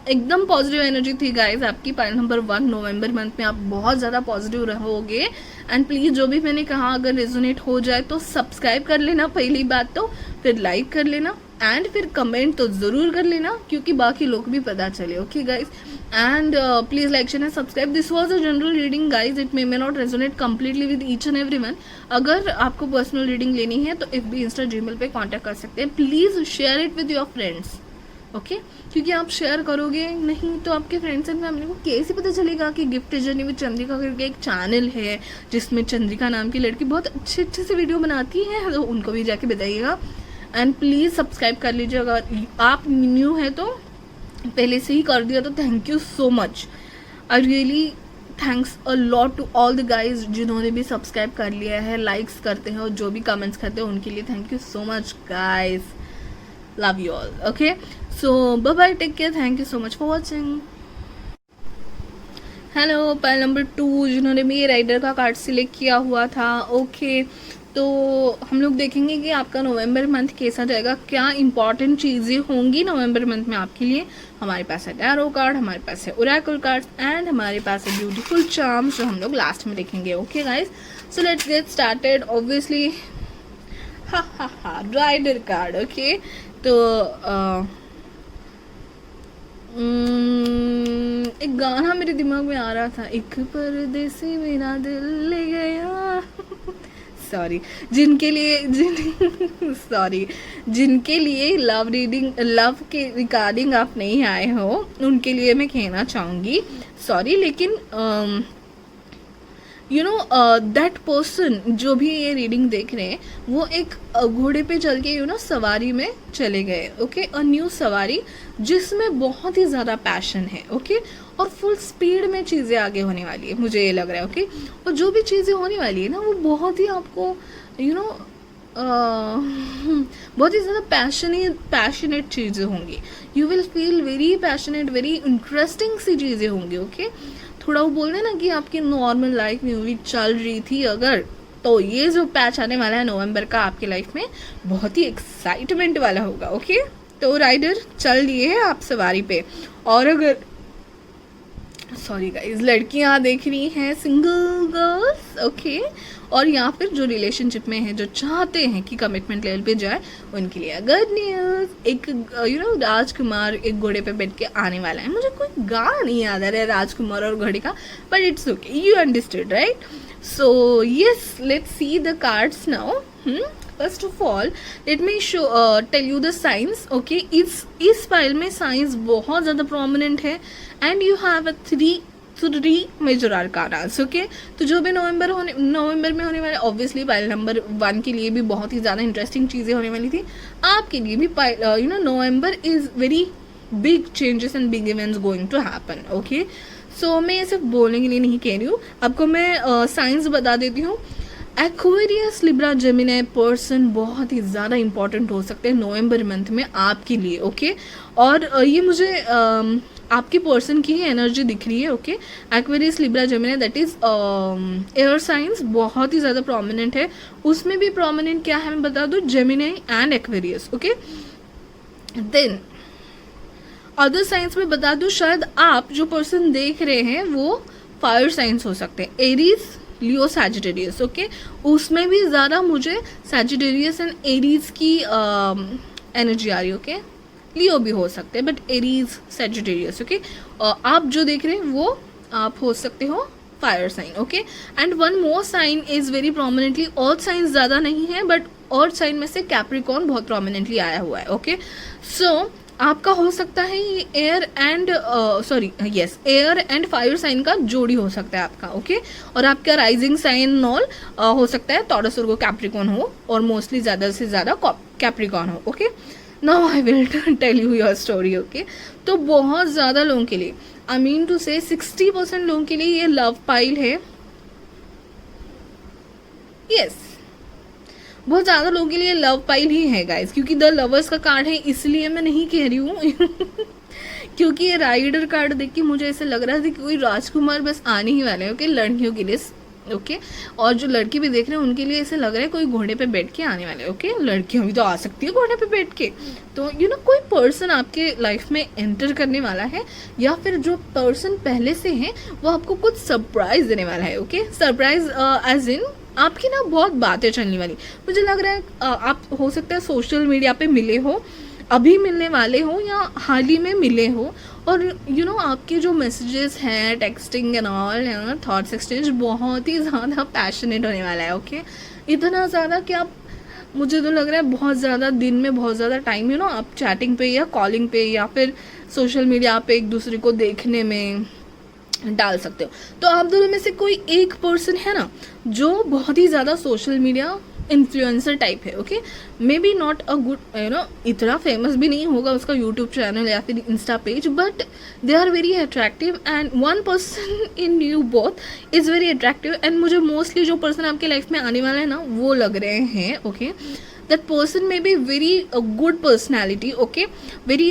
एकदम positive energy थी guys आपकी. Pile number 1, November month में आप बहुत ज़्यादा positive रहोगे. And please, जो भी मैंने कहा अगर रेजोनेट हो जाए तो सब्सक्राइब कर लेना पहली बात तो, फिर लाइक कर लेना एंड फिर कमेंट तो ज़रूर कर लेना, क्योंकि बाकी लोग भी पता चले. Okay guys, and please like share and subscribe. This was a general reading guys. It may not resonate completely with each and every one. अगर आपको पर्सनल रीडिंग लेनी है तो FB, इंस्टा, Gmail पे कॉन्टैक्ट कर सकते हैं. Please share it with your friends. Okay, क्योंकि आप शेयर करोगे नहीं तो आपके फ्रेंड्स एंड फैमिली को कैसे पता चलेगा कि गिफ्ट जर्नी विद चंद्रिका करके एक चैनल है जिसमें चंद्रिका नाम की लड़की बहुत अच्छे से वीडियो बनाती है, तो उनको भी जाके बताइएगा. एंड प्लीज़ सब्सक्राइब कर लीजिए. अगर आप न्यू है तो पहले से ही कर दिया तो thank you so much. I really thanks a lot to all the guys जिन्होंने भी सब्सक्राइब कर लिया है, लाइक्स करते हैं और जो भी कमेंट्स करते हैं उनके लिए thank you so much guys. Love you all. Okay, so bye bye, take care, thank you so much for watching. Hello, pile number 2 जिन्होंने भी राइडर का कार्ड सिलेक्ट किया हुआ था. ओके, तो हम लोग देखेंगे कि आपका नवंबर मंथ कैसा जाएगा, क्या इंपॉर्टेंट चीज़ें होंगी नवंबर मंथ में आपके लिए. हमारे पास है टैरो कार्ड, हमारे पास है ओरेकल कार्ड्स एंड हमारे पास है ब्यूटीफुल चार्म्स जो हम लोग लास्ट में देखेंगे. Okay guys, so let's get started. Obviously rider card. Okay, तो एक गाना मेरे दिमाग में आ रहा था, एक परदेसी मेरा दिल ले गया. सॉरी जिनके लिए सॉरी जिनके लिए लव के रिगार्डिंग आप नहीं आए हो उनके लिए मैं कहना चाहूँगी सॉरी, लेकिन यू नो दैट पर्सन जो भी ये रीडिंग देख रहे हैं वो एक घोड़े पे चल के सवारी में चले गए. ओके, अ न्यू सवारी जिसमें बहुत ही ज़्यादा पैशन है. ओके, और फुल स्पीड में चीज़ें आगे होने वाली है, मुझे ये लग रहा है. ओके, और जो भी चीज़ें होने वाली है ना वो बहुत ही आपको बहुत ही ज़्यादा पैशनेट चीज़ें होंगी. You will feel very passionate, very interesting सी चीज़ें होंगी. ओके, थोड़ा वो बोलते हैं ना कि आपकी नॉर्मल लाइफ मूवी चल रही थी अगर, तो ये जो पैच आने वाला है नवंबर का आपकी लाइफ में बहुत ही एक्साइटमेंट वाला होगा. ओके, तो राइडर चल लिए है आप सवारी पे. और अगर सॉरी गाइज लड़कियां देख रही हैं सिंगल गर्ल्स, ओके, और या फिर जो रिलेशनशिप में है जो चाहते हैं कि कमिटमेंट लेवल पे जाए उनके लिए गुड न्यूज़. एक राजकुमार एक घोड़े पे बैठ के आने वाला है. मुझे कोई गाना नहीं याद आ रहा है राजकुमार और घोड़े का, but it's okay, you understood right. So yes, let's see the cards now. First of all let me tell you the signs. Okay, इस फाइल में साइंस बहुत ज़्यादा प्रोमिनेंट है and you have a three major arcanas. Okay, तो जो भी नवंबर में होने वाले, ऑब्वियसली फाइल नंबर 1 के लिए भी बहुत ही ज़्यादा इंटरेस्टिंग चीज़ें होने वाली थी. आपके लिए भी November is very big changes and big events going to happen. Okay, so मैं ये सिर्फ बोलने के लिए नहीं कह रही हूँ, आपको मैं साइंस बता देती हूँ. एक्वेरियस, लिब्रा, जेमिनी पर्सन बहुत ही ज़्यादा इंपॉर्टेंट हो सकते हैं नवंबर मंथ में आपके लिए. ओके, और ये मुझे आपकी पर्सन की ही एनर्जी दिख रही है. Okay, Aquarius, Libra, Gemini that is air science बहुत ही ज़्यादा प्रोमिनेंट है. उसमें भी प्रोमिनेंट क्या है मैं बता दूँ, Gemini and Aquarius. Okay, then other science में बता दूँ, शायद आप जो पर्सन देख रहे हैं वो फायर साइंस हो सकते हैं, एरीज, लियो, सैजिटेरियस. ओके, उसमें भी ज़्यादा मुझे सैजिटेरियस एंड एरीज की एनर्जी आ रही है. ओके, लियो भी हो सकते हैं बट एरीज, सैजिटेरियस. ओके, आप जो देख रहे हैं वो आप हो सकते हो fire sign. Okay, and one more sign is very prominently, earth sign ज़्यादा नहीं है बट अर्थ साइन में से कैप्रिकॉर्न बहुत प्रोमिनेंटली आया हुआ है. ओके, सो आपका हो सकता है ये एयर एंड फायर साइन का जोड़ी हो सकता है आपका. ओके, और आपका राइजिंग साइन नॉल हो सकता है टॉरस और कैप्रिकॉर्न हो, और मोस्टली ज़्यादा से ज़्यादा कैप्रिकॉर्न हो. Okay, now I will tell you your story. Okay, तो बहुत ज़्यादा लोगों के लिए, आई मीन टू से 60% लोगों के लिए ये लव पाइल है. यस, बहुत ज़्यादा लोगों के लिए लव पाइल ही है गाइस, क्योंकि द लवर्स का कार्ड है, इसलिए मैं नहीं कह रही हूँ क्योंकि ये राइडर कार्ड देख के मुझे ऐसा लग रहा था कि कोई राजकुमार बस आने ही वाले हैं. ओके, लड़कियों के लिए. ओके, और जो लड़की भी देख रहे हैं उनके लिए ऐसे लग रहा है कोई घोड़े पे बैठ के आने वाले. ओके, लड़कियां भी तो आ सकती है घोड़े पे बैठ के. तो कोई पर्सन आपके लाइफ में एंटर करने वाला है, या फिर जो पर्सन पहले से है वो आपको कुछ सरप्राइज देने वाला है. ओके, सरप्राइज एज इन आपकी ना बहुत बातें चलने वाली. मुझे लग रहा है आप हो सकता है सोशल मीडिया पे मिले हो, अभी मिलने वाले हो, या हाल ही में मिले हो, और आपके जो मैसेजेस हैं, texting and all, thoughts exchange बहुत ही ज़्यादा पैशनेट होने वाला है. ओके, इतना ज़्यादा कि आप, मुझे तो लग रहा है बहुत ज़्यादा दिन में बहुत ज़्यादा टाइम आप चैटिंग पे या कॉलिंग पे या फिर सोशल मीडिया पे एक दूसरे को देखने में डाल सकते हो. तो आप दोनों में से कोई एक पर्सन है ना जो बहुत ही ज़्यादा सोशल मीडिया इन्फ्लुएंसर टाइप है, okay, may be not a good इतना फेमस भी नहीं होगा उसका यूट्यूब चैनल या फिर Insta page, but they are very attractive and one person in you both is very attractive and मुझे मोस्टली जो पर्सन आपके लाइफ में आने वाला है ना वो लग रहे हैं, okay, that person may be very good personality, okay, very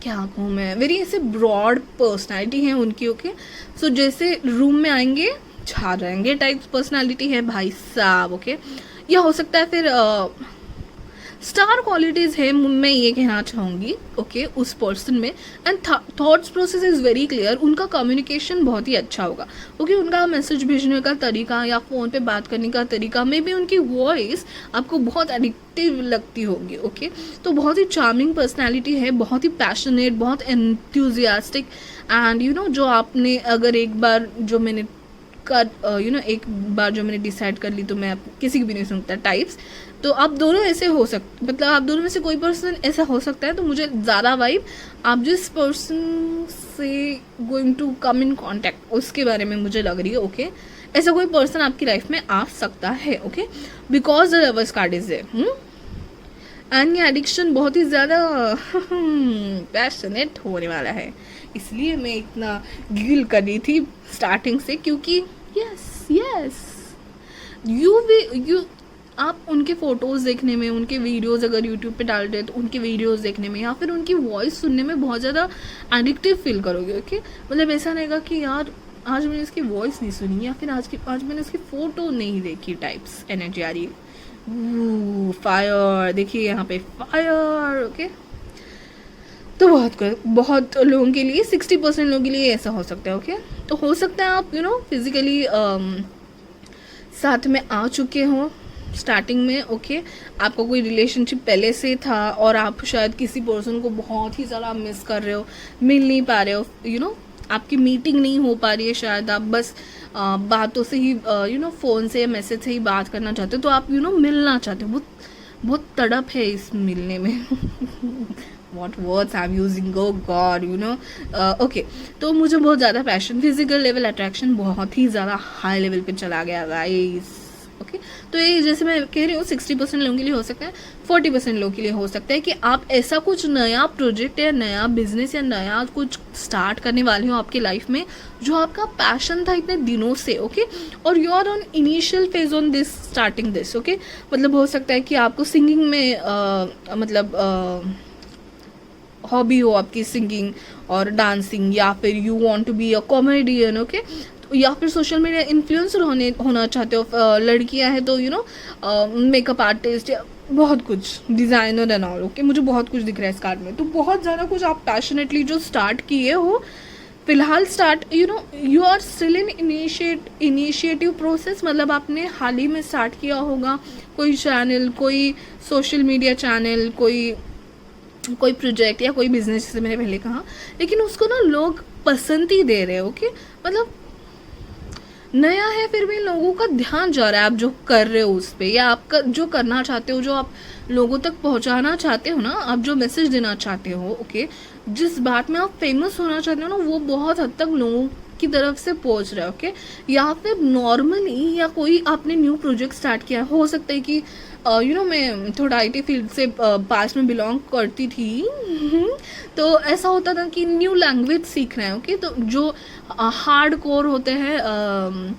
क्या कहूँ मैं, वेरी ऐसे ब्रॉड पर्सनैलिटी है उनकी, ओके, सो जैसे रूम में आएंगे छा जाएंगे टाइप पर्सनालिटी है भाई साहब, ओके, या हो सकता है फिर स्टार क्वालिटीज़ है मैं ये कहना चाहूँगी, ओके, उस पर्सन में। And thoughts process is very clear, उनका कम्युनिकेशन बहुत ही अच्छा होगा, ओके, उनका मैसेज भेजने का तरीका या फ़ोन पे बात करने का तरीका, मे बी उनकी वॉइस आपको बहुत एडिक्टिव लगती होगी, ओके, तो बहुत ही चार्मिंग पर्सनैलिटी है, बहुत ही पैशनेट, बहुत एंथुजियास्टिक एंड जो आपने अगर एक बार जो मैंने एक बार जो मैंने डिसाइड कर ली तो मैं किसी की भी नहीं सुनता टाइप्स, तो आप दोनों ऐसे हो सकते, मतलब आप दोनों में से कोई पर्सन ऐसा हो सकता है, तो मुझे ज़्यादा वाइब आप जिस पर्सन से going to come in contact उसके बारे में मुझे लग रही है, ओके, ऐसा कोई पर्सन आपकी लाइफ में आ सकता है, okay, because the lovers card is there and ये एडिक्शन बहुत ही ज़्यादा पैशनेट होने वाला है, इसलिए मैं इतना गिल कर रही थी स्टार्टिंग से, क्योंकि यस यू आप उनके फ़ोटोज़ देखने में, उनके वीडियोज़ अगर यूट्यूब पे डालते हैं तो उनके वीडियोज़ देखने में या फिर उनकी वॉइस सुनने में बहुत ज़्यादा एडिक्टिव फील करोगे, ओके, मतलब ऐसा नहीं होगा कि यार आज मैंने उसकी वॉइस नहीं सुनी या फिर आज मैंने उसकी फ़ोटो नहीं देखी टाइप्स एनर्जी आ रही है। फायर देखिए यहाँ पे फायर, ओके, तो बहुत लोगों के लिए 60% लोगों के लिए ऐसा हो सकता है, ओके, तो हो सकता है आप फिज़िकली साथ में आ चुके हो स्टार्टिंग में, ओके, आपका कोई रिलेशनशिप पहले से था और आप शायद किसी पर्सन को बहुत ही ज़्यादा मिस कर रहे हो, मिल नहीं पा रहे हो, आपकी मीटिंग नहीं हो पा रही है, शायद आप बस बातों से ही फ़ोन से या मैसेज से ही बात करना चाहते हो, तो आप मिलना चाहते हो, बहुत तड़प है इस मिलने में what words I'm using, oh God, okay, तो मुझे बहुत ज़्यादा पैशन, फिजिकल लेवल अट्रैक्शन बहुत ही ज़्यादा हाई लेवल पे चला गया गाइस, ओके, तो ये जैसे मैं कह रही हूँ 60% लोगों के लिए हो सकता है, 40% लोगों के लिए हो सकता है कि आप ऐसा कुछ नया प्रोजेक्ट या नया बिजनेस या नया कुछ स्टार्ट करने वाले हो आपकी लाइफ में जो आपका पैशन था इतने दिनों से, ओके, और you are on initial phase on this starting this, okay, मतलब हो सकता है कि आपको सिंगिंग में हॉबी हो आपकी सिंगिंग और डांसिंग, या फिर you want to be a comedian, okay, या फिर सोशल मीडिया इन्फ्लुएंसर होना चाहते हो, लड़कियां हैं तो मेकअप आर्टिस्ट या बहुत कुछ डिज़ाइनर एंड ऑल, ओके, मुझे बहुत कुछ दिख रहा है इस कार्ड में, तो बहुत ज़्यादा कुछ आप पैशनेटली जो स्टार्ट किए हो फिलहाल start you are still in initiative process, मतलब आपने हाल ही में स्टार्ट किया होगा कोई चैनल, कोई सोशल मीडिया चैनल, कोई प्रोजेक्ट या कोई बिजनेस, जैसे मैंने पहले कहा, लेकिन उसको ना लोग पसंद ही दे रहे हैं, ओके, मतलब नया है फिर भी लोगों का ध्यान जा रहा है आप जो कर रहे हो उस पर, या आपका जो करना चाहते हो, जो आप लोगों तक पहुंचाना चाहते हो ना, आप जो मैसेज देना चाहते हो, ओके, जिस बात में आप फेमस होना चाहते हो ना, वो बहुत हद तक लोगों की तरफ से पहुंच रहा है, ओके, या फिर नॉर्मली या कोई आपने न्यू प्रोजेक्ट स्टार्ट किया, हो सकता है कि मैं थोड़ा IT फील्ड से पास में बिलोंग करती थी तो ऐसा होता था कि न्यू लैंग्वेज सीखना है, ओके, तो जो हार्ड कोर होते हैं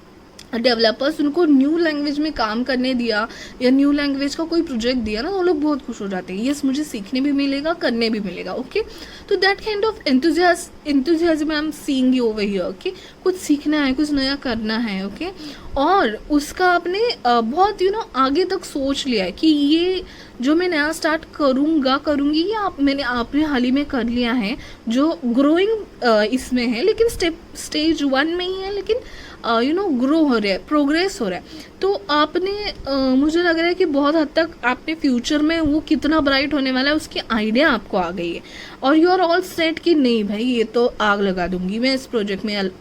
डेवलपर्स, उनको न्यू लैंग्वेज में काम करने दिया या न्यू लैंग्वेज का कोई प्रोजेक्ट दिया ना, वो लोग बहुत खुश हो जाते हैं, यस मुझे सीखने भी मिलेगा, करने भी मिलेगा, ओके, तो that kind of enthusiasm I am seeing you over here, okay, कुछ सीखना है, कुछ नया करना है, ओके, और उसका आपने बहुत आगे तक सोच लिया है कि ये जो मैं नया स्टार्ट करूँगी ये आपने हाल ही में कर लिया है, जो ग्रोइंग इसमें है, लेकिन स्टेज 1 में ही है, लेकिन ग्रो हो रहा है, प्रोग्रेस हो रहा है, तो आपने मुझे लग रहा है कि बहुत हद तक आपने फ्यूचर में वो कितना ब्राइट होने वाला है उसकी आइडिया आपको आ गई है, और यू आर ऑल सेट कि नहीं भाई ये तो आग लगा दूंगी मैं इस प्रोजेक्ट में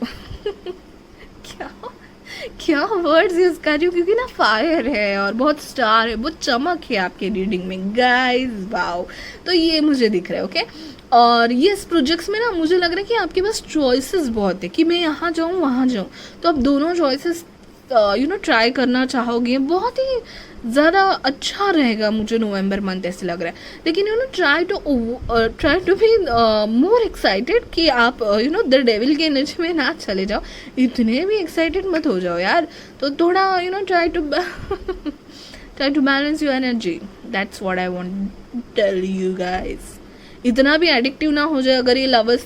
क्या वर्ड्स यूज कर रही हूँ, क्योंकि ना फायर है और बहुत स्टार है, बहुत चमक है आपके रीडिंग में गाइस, वाओ, तो ये मुझे दिख रहा है, ओके, और ये इस प्रोजेक्ट्स में ना मुझे लग रहा है कि आपके पास चॉइसेस बहुत है कि मैं यहाँ जाऊँ वहाँ जाऊँ, तो आप दोनों चॉइसेस ट्राई करना चाहोगे, बहुत ही ज़्यादा अच्छा रहेगा मुझे नवंबर मंथ ऐसे लग रहा है। लेकिन try to be more excited कि आप द डेविल के एनर्जी में ना चले जाओ, इतने भी एक्साइटेड मत हो जाओ यार। तो थोड़ा try to balance your energy, that's what I want to tell you guys. इतना भी एडिक्टिव ना हो जाए। अगर ये लव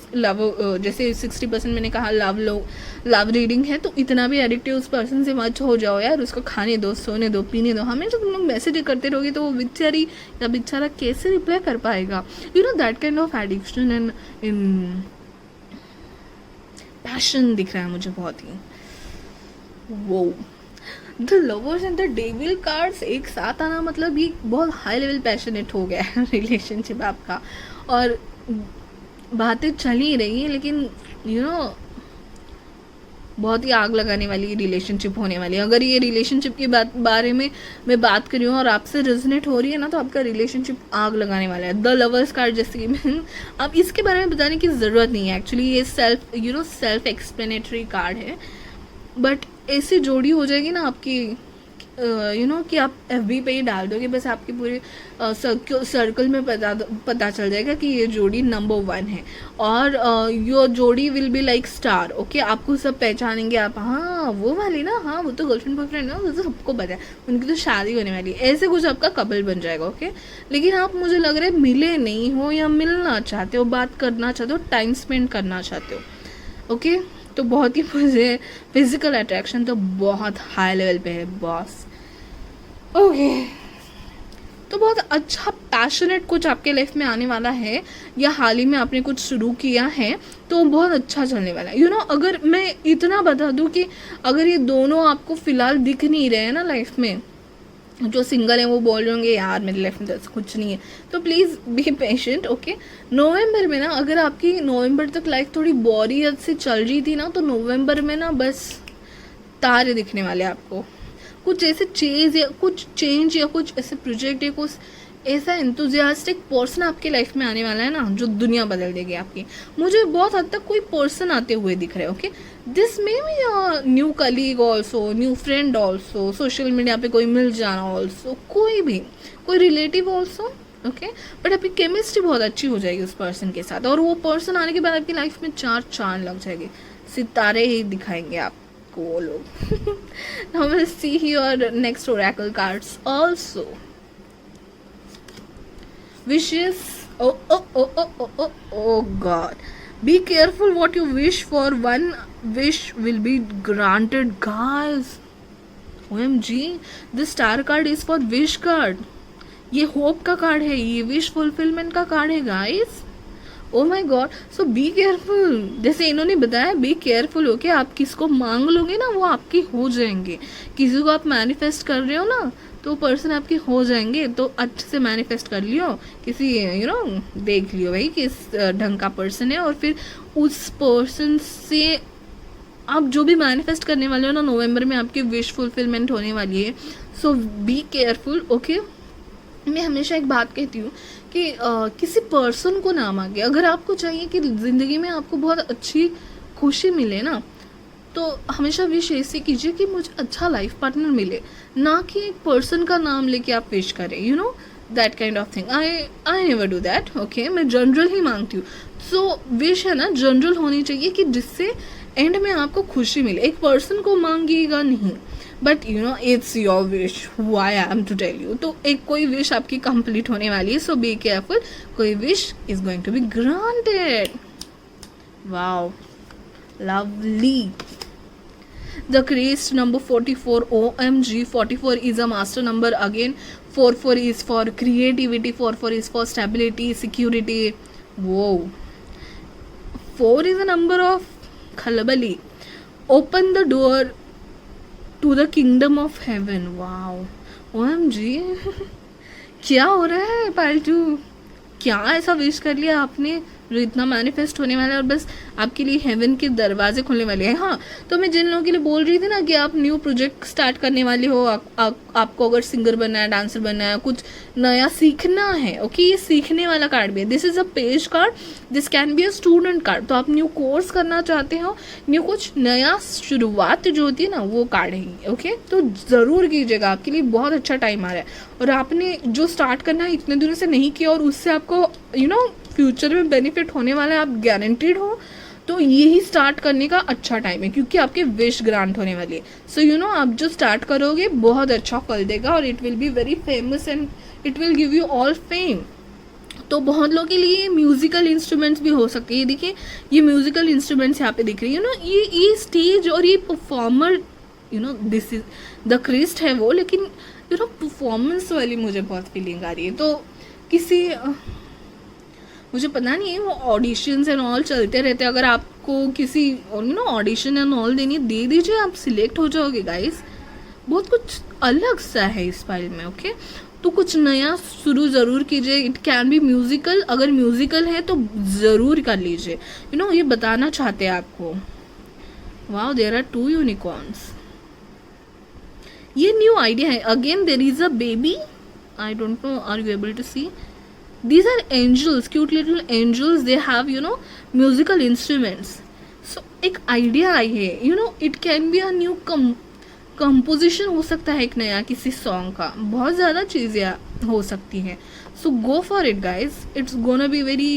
जैसे 60% मैंने कहा लव रीडिंग है, तो इतना भी एडिक्टिव उस पर्सन से मत हो जाओ यार। उसको खाने दो, सोने दो, पीने दो। हमेशा तुम लोग मैसेज करते रहोगे तो वो बेचारी या बेचारा कैसे रिप्लाई कर पाएगा? That kind of addiction and in passion दिख रहा है मुझे बहुत ही। वो the lovers and the devil cards एक साथ आना मतलब ये बहुत हाई लेवल पैशनेट हो गया है रिलेशनशिप आपका। और बातें चल ही रही हैं, लेकिन बहुत ही आग लगाने वाली रिलेशनशिप होने वाली है। अगर ये रिलेशनशिप के बारे में मैं बात कर रही हूँ और आपसे रेजोनेट हो रही है ना, तो आपका रिलेशनशिप आग लगाने वाला है। द लवर्स कार्ड जैसे कि अब इसके बारे में बताने की ज़रूरत नहीं है। एक्चुअली ये सेल्फ एक्सप्लेनेटरी कार्ड है, बट ऐसी जोड़ी हो जाएगी ना आपकी कि आप FB पे ही डाल दोगे, बस आपके पूरे सर्कल में पता चल जाएगा कि ये जोड़ी नंबर 1 है। और योर जोड़ी will be like star. Okay, आपको सब पहचानेंगे। आप हाँ वो वाली ना, हाँ वो तो गर्लफ्रेंड बॉयफ्रेंड ना, वो तो सबको पता है, उनकी तो शादी होने वाली है। ऐसे कुछ आपका कपल बन जाएगा। ओके, लेकिन आप मुझे लग रहा है मिले नहीं हो या मिलना चाहते हो, बात करना चाहते हो, टाइम स्पेंड करना चाहते हो। ओके, तो बहुत ही मुझे फिजिकल अट्रैक्शन तो बहुत हाई लेवल पे है बॉस। ओके, तो बहुत अच्छा पैशनेट कुछ आपके लाइफ में आने वाला है, या हाल ही में आपने कुछ शुरू किया है तो बहुत अच्छा चलने वाला है। अगर मैं इतना बता दूं कि अगर ये दोनों आपको फिलहाल दिख नहीं रहे हैं ना लाइफ में, जो सिंगल है वो बोल रहे होंगे यार मेरी लाइफ में तो कुछ नहीं है, तो प्लीज़ बी पेशेंट। ओके, नवंबर में ना, अगर आपकी नवंबर तक लाइफ थोड़ी बोरियत से चल रही थी ना, तो नवंबर में ना बस तारे दिखने वाले आपको। कुछ ऐसे चेंज या कुछ ऐसे प्रोजेक्ट या कुछ ऐसा एंथुजियास्टिक पर्सन आपकी लाइफ में आने वाला है ना, जो दुनिया बदल देगी आपकी। मुझे बहुत हद तक कोई पर्सन आते हुए दिख रहे हैं। Okay, this may be new colleague also, new friend also, social media पे कोई मिल जाना ऑल्सो, कोई रिलेटिव ऑल्सो। ओके, बट आपकी केमिस्ट्री बहुत अच्छी हो जाएगी उस पर्सन के साथ, और वो पर्सन आने के बाद आपकी लाइफ में 4 चांद लग जाएगी, सितारे ही दिखाएंगे आपको वो लोग। Now we'll see your next oracle cards also. Wishes. Oh God. Be careful what you wish for. One wish will be granted, guys. OMG. This star card is for wish card. ये hope का card है, ये wish fulfilment का card है guys. Oh my God, so be careful. जैसे इन्होंने बताया, be careful हो के आप किसको मांग लोगे ना, वो आपकी हो जाएंगे। किसी को आप मैनिफेस्ट कर रहे हो ना, तो पर्सन आपके हो जाएंगे। तो अच्छे से मैनिफेस्ट कर लियो, किसी देख लियो भाई किस ढंग का पर्सन है, और फिर उस पर्सन से आप जो भी मैनिफेस्ट करने वाले हो ना, नवंबर में आपकी विश फुलफिलमेंट होने वाली है। So be careful. ओके, मैं हमेशा एक बात कहती हूँ कि किसी पर्सन को ना मांगे। अगर आपको चाहिए कि ज़िंदगी में आपको बहुत अच्छी खुशी मिले ना, तो हमेशा विश ऐसे कीजिए कि मुझे अच्छा लाइफ पार्टनर मिले, ना कि एक पर्सन का नाम लेके आप विश करें। That kind of thing I never do that. Okay, मैं जनरल ही मांगती हूँ। सो विश है ना, जनरल होनी चाहिए कि जिससे एंड में आपको खुशी मिले। एक पर्सन को मांगिएगा नहीं, but it's your wish, who I am to tell you. तो एक कोई विश आपकी कंप्लीट होने वाली है, सो बी केयरफुल, कोई wish is going to be granted. Wow, lovely. The crest number 44, OMG, 44 is a master number again. 44 is for creativity, 44 is for stability, security. Whoa. 4 is a number of khalabali. Open the door to the kingdom of heaven. Wow. OMG. क्या हो रहा है पालतू? क्या ऐसा wish कर लिया आपने जो इतना मैनिफेस्ट होने वाला है और बस आपके लिए हेवन के दरवाजे खुलने वाले हैं। हाँ, तो मैं जिन लोगों के लिए बोल रही थी ना कि आप न्यू प्रोजेक्ट स्टार्ट करने वाले हो, आपको अगर सिंगर बनना है, डांसर बनना है, कुछ नया सीखना है, ओके, ये सीखने वाला कार्ड भी है। This is a page card, this can be a student card. तो आप न्यू कोर्स करना चाहते हो, न्यू कुछ नया शुरुआत जो होती है ना, वो कार्ड है, ओके। तो ज़रूर कीजिएगा, आपके लिए बहुत अच्छा टाइम आ रहा है। और आपने जो स्टार्ट करना है इतने दिनों से नहीं किया और उससे आपको फ्यूचर में बेनिफिट होने वाला है, आप गारंटीड हो, तो यही स्टार्ट करने का अच्छा टाइम है, क्योंकि आपके विश ग्रांट होने वाली है। सो आप जो स्टार्ट करोगे बहुत अच्छा फल देगा और it will be very famous and it will give you all fame. तो बहुत लोगों के लिए म्यूजिकल इंस्ट्रूमेंट्स भी हो सकते हैं। देखिए, ये म्यूजिकल इंस्ट्रूमेंट्स यहाँ पे दिख रही है ये स्टेज और ये performer, this is the crest है वो, लेकिन परफॉर्मेंस वाली मुझे बहुत फीलिंग आ रही है। तो किसी मुझे पता नहीं है, वो ऑडिशंस एंड ऑल चलते रहते हैं। अगर आपको किसी ऑडिशन एंड ऑल देनी, दे दीजिए, आप सिलेक्ट हो जाओगे गाइस। बहुत कुछ अलग सा है इस फाइल में, ओके। तो कुछ नया शुरू ज़रूर कीजिए। इट कैन बी म्यूजिकल, अगर म्यूजिकल है तो ज़रूर कर लीजिए। ये बताना चाहते हैं आपको। Wow, there are 2 unicorns. ये न्यू आइडिया है। Again there is a baby, I don't know, are you able to see? These are angels, cute little angels. They have musical instruments. So एक idea आई है, it can be a new composition हो सकता है, एक नया किसी song का। बहुत ज़्यादा चीज़ें हो सकती हैं। So go for it guys. It's gonna be very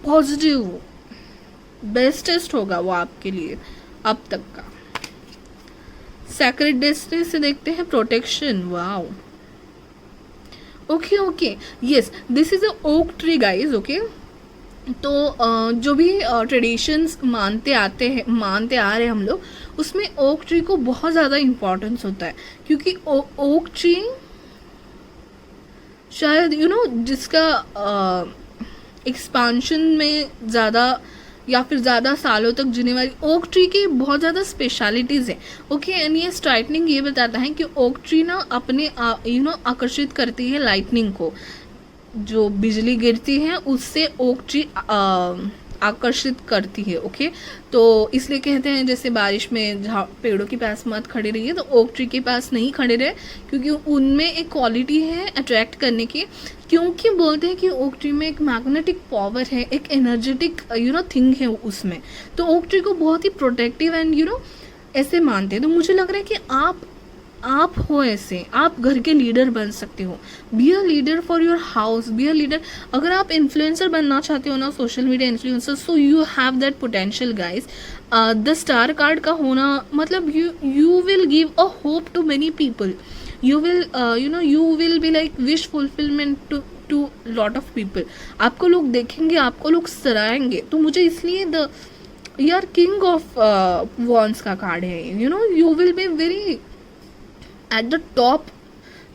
positive, bestest होगा वो आपके लिए अब तक का। Sacred Destiny से देखते हैं protection. Wow, okay, yes, this is a oak tree guys, okay. तो जो भी ट्रेडिशंस मानते आ रहे हैं हम लोग, उसमें ओक ट्री को बहुत ज़्यादा इम्पोर्टेंस होता है, क्योंकि ओक ट्री शायद जिसका एक्सपांशन में ज़्यादा या फिर ज़्यादा सालों तक जीने वाली ओक ट्री की बहुत ज़्यादा स्पेशलिटीज़ है, ओके। एंड ये स्ट्राइटनिंग ये बताता है कि ओक ट्री ना अपने आकर्षित करती है लाइटनिंग को, जो बिजली गिरती है उससे ओक ट्री आकर्षित करती है, ओके। तो इसलिए कहते हैं जैसे बारिश में पेड़ों के पास मत खड़े रहिए, तो ओक ट्री के पास नहीं खड़े रहे, क्योंकि उनमें एक क्वालिटी है अट्रैक्ट करने की। क्योंकि बोलते हैं कि ओक ट्री में एक मैग्नेटिक पावर है, एक एनर्जेटिक थिंग है उसमें। तो ओक ट्री को बहुत ही प्रोटेक्टिव एंड ऐसे मानते हैं। तो मुझे लग रहा है कि आप हो ऐसे, आप घर के लीडर बन सकते हो। Be a leader for your house, be a leader. अगर आप इन्फ्लुएंसर बनना चाहते हो ना, social media influencer, so you have that potential guys. The star card का होना मतलब you will give a hope to many people. You will be like wish fulfilment to lot of people. आपको लोग देखेंगे, आपको लोग सराहेंगे। तो मुझे इसलिए द यार किंग ऑफ वॉन्स का कार्ड है। You will be very at the top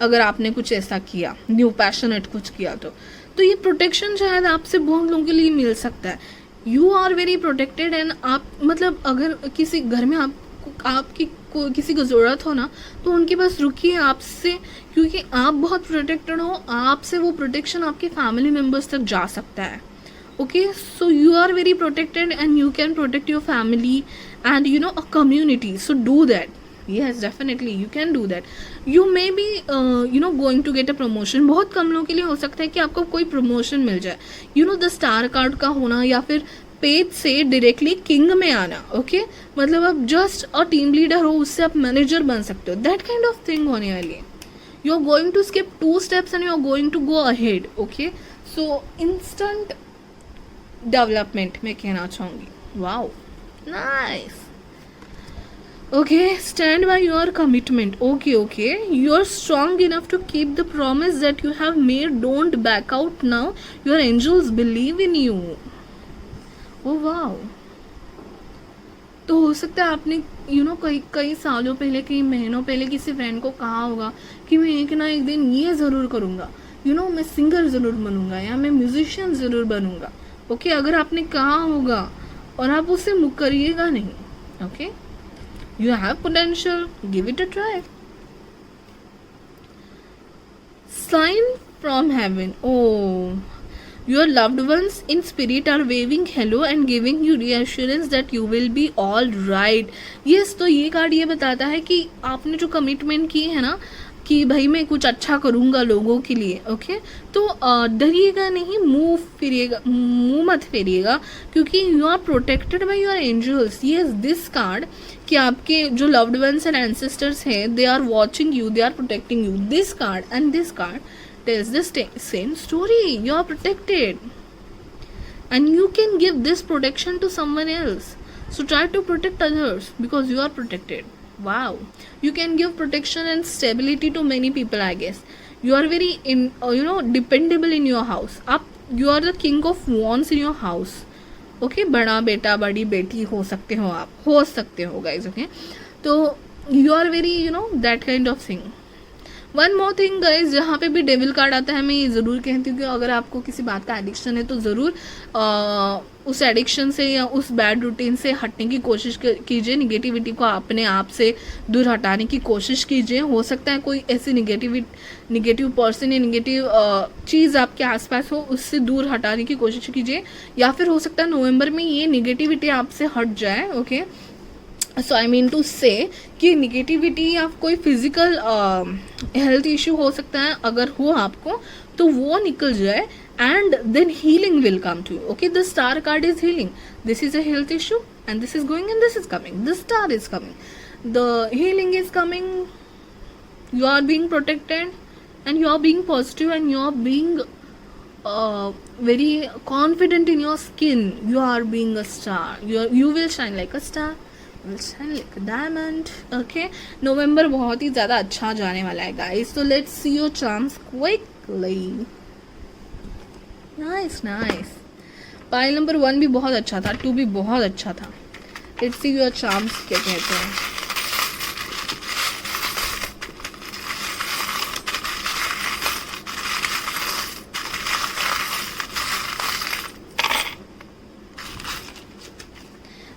अगर आपने कुछ ऐसा किया, न्यू पैशनेट कुछ किया। तो ये प्रोटेक्शन शायद आपसे बहुत लोगों के लिए मिल सकता है। You are very protected and आप मतलब अगर किसी घर में आपकी किसी को ज़रूरत हो ना, तो उनके पास रुकिए आपसे, क्योंकि आप बहुत प्रोटेक्टेड हो। आपसे वो प्रोटेक्शन आपके फैमिली मेम्बर्स तक जा सकता है, okay. So you are very protected and you can protect your family and a community. So do that. Yes, definitely you can do that. You may be going to get a promotion. बहुत कम लोगों के लिए हो सकता है कि आपको कोई प्रमोशन मिल जाए। द स्टार कार्ड का होना या फिर पेज से डायरेक्टली किंग में आना, ओके। मतलब आप जस्ट अ टीम लीडर हो, उससे आप मैनेजर बन सकते हो। दैट काइंड ऑफ थिंग होने वाली है। You are going to skip 2 steps and you are going to go ahead, okay. So instant development मैं कहना चाहूँगी। Wow, nice. Okay, stand by your commitment. Okay. You are strong enough to keep the promise that you have made. Don't back out now. Your angels believe in you. Oh wow. तो हो सकता है आपने कई सालों पहले, कई महीनों पहले किसी फ्रेंड को कहा होगा कि मैं एक ना एक दिन ये ज़रूर करूँगा, मैं सिंगर ज़रूर बनूँगा या मैं म्यूजिशियन ज़रूर बनूँगा, ओके। अगर आपने कहा होगा और आप उससे मुकरिएगा नहीं, okay. You have potential, give it a try. Sign from heaven. Oh, Your loved ones in spirit are waving hello and giving you reassurance that you will be all right. Yes, तो ये card ये बताता है कि आपने जो commitment की है ना कि भाई मैं कुछ अच्छा करूँगा लोगों के लिए, ओके, तो डरिएगा नहीं, मुंह मत फेरिएगा, क्योंकि you are protected by your angels. Yes, this card कि आपके जो लव्ड वंस एंड एंसेस्टर्स हैं, they are watching you, they are protecting you. This card and this card tells the same story. You are protected and you can give this protection to someone else, so try to protect others because you are protected. Wow, you can give protection and stability to many people. I guess you are very dependable in your house. You are the king of wands in your house. Okay, बड़ा बेटा बड़ी बेटी हो सकते हो, आप हो सकते हो guys. Okay, तो you are very that kind of thing. One more thing guys, जहाँ पे भी डेविल कार्ड आता है मैं ये ज़रूर कहती हूँ कि अगर आपको किसी बात का एडिक्शन है तो ज़रूर उस एडिक्शन से या उस बैड रूटीन से हटने की कोशिश कीजिए. निगेटिविटी को अपने आप से दूर हटाने की कोशिश कीजिए. हो सकता है कोई ऐसी निगेटिव पर्सन या निगेटिव चीज़ आपके आसपास हो, उससे दूर हटाने की कोशिश कीजिए. या फिर हो सकता है नवंबर में ये निगेटिविटी आपसे हट जाए. Okay, so I mean to say कि निगेटिविटी या कोई फिजिकल हेल्थ इशू हो सकता है, अगर हो आपको तो वो निकल जाए and then healing will come to you. Okay, the star card is healing. This is a health issue and this is going and this is coming. The star is coming, the healing is coming. You are being protected and you are being positive and you are being very confident in your skin. You are being a star. You will shine like a star. Will shine like a diamond. Okay, नवंबर बहुत ही ज़्यादा अच्छा जाने वाला है guys. So let's see your charms quickly. Nice. Pile number 1 भी बहुत अच्छा था, 2 भी बहुत अच्छा था. Let's see your charms क्या कहते हैं.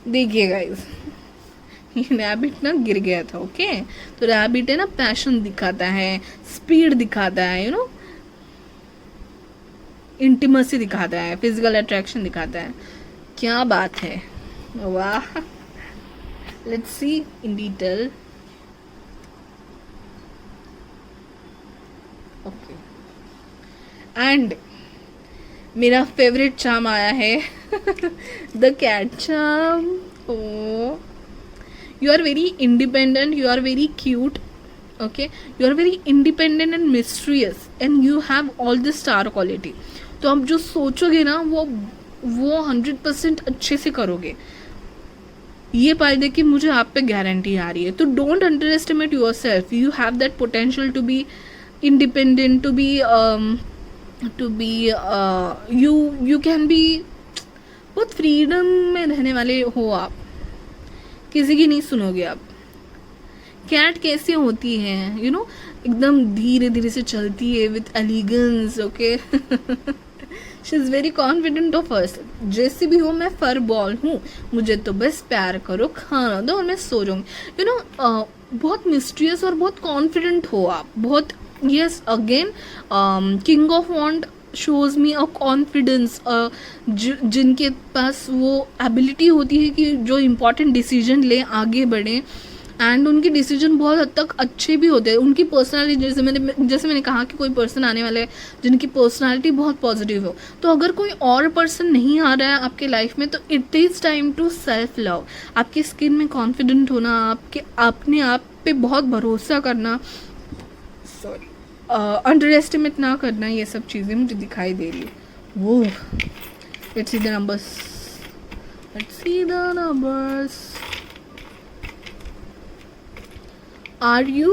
देखिए गाइस, ये रैबिट ना गिर गया था. ओके, तो रैबिट है ना पैशन दिखाता है, स्पीड दिखाता है, इंटीमेसी दिखाता है, फिजिकल अट्रैक्शन दिखाता है. क्या बात है, वाह. Let's see in detail. Okay, and मेरा फेवरेट चार्म आया है the cat charm. Oh, you are very independent, you are very cute. Okay, you are very independent and mysterious and you have all the star quality. तो आप जो सोचोगे ना वो 100% अच्छे से करोगे. ये पाई दे कि मुझे आप पे गारंटी आ रही है. तो don't underestimate yourself. You have that potential to be independent, to be you can be. बहुत फ्रीडम में रहने वाले हो आप, किसी की नहीं सुनोगे आप. कैट कैसे होती है, एकदम धीरे धीरे से चलती है with elegance. Okay, she is very confident of hers. जैसे भी हो मैं फर बॉल हूँ, मुझे तो बस प्यार करो, खाना दो और मैं सो जाऊँगी. बहुत मिस्टीरियस और बहुत कॉन्फिडेंट हो आप. बहुत yes, again king of wands shows me a confidence. जिनके पास वो एबिलिटी होती है कि जो इम्पोर्टेंट डिसीजन ले, आगे बढ़े, एंड उनके डिसीजन बहुत हद तक अच्छे भी होते हैं. उनकी पर्सनालिटी, जैसे मैंने कहा कि कोई पर्सन आने वाला है जिनकी पर्सनालिटी बहुत पॉजिटिव हो. तो अगर कोई और पर्सन नहीं आ रहा है आपके लाइफ में, तो it is time to self love. आपकी स्किन में कॉन्फिडेंट होना, अपने आप पे बहुत भरोसा करना, सॉरी, अंडर एस्टिमेट ना करना, ये सब चीज़ें मुझे दिखाई दे रही है. वो let's see the numbers. Are you,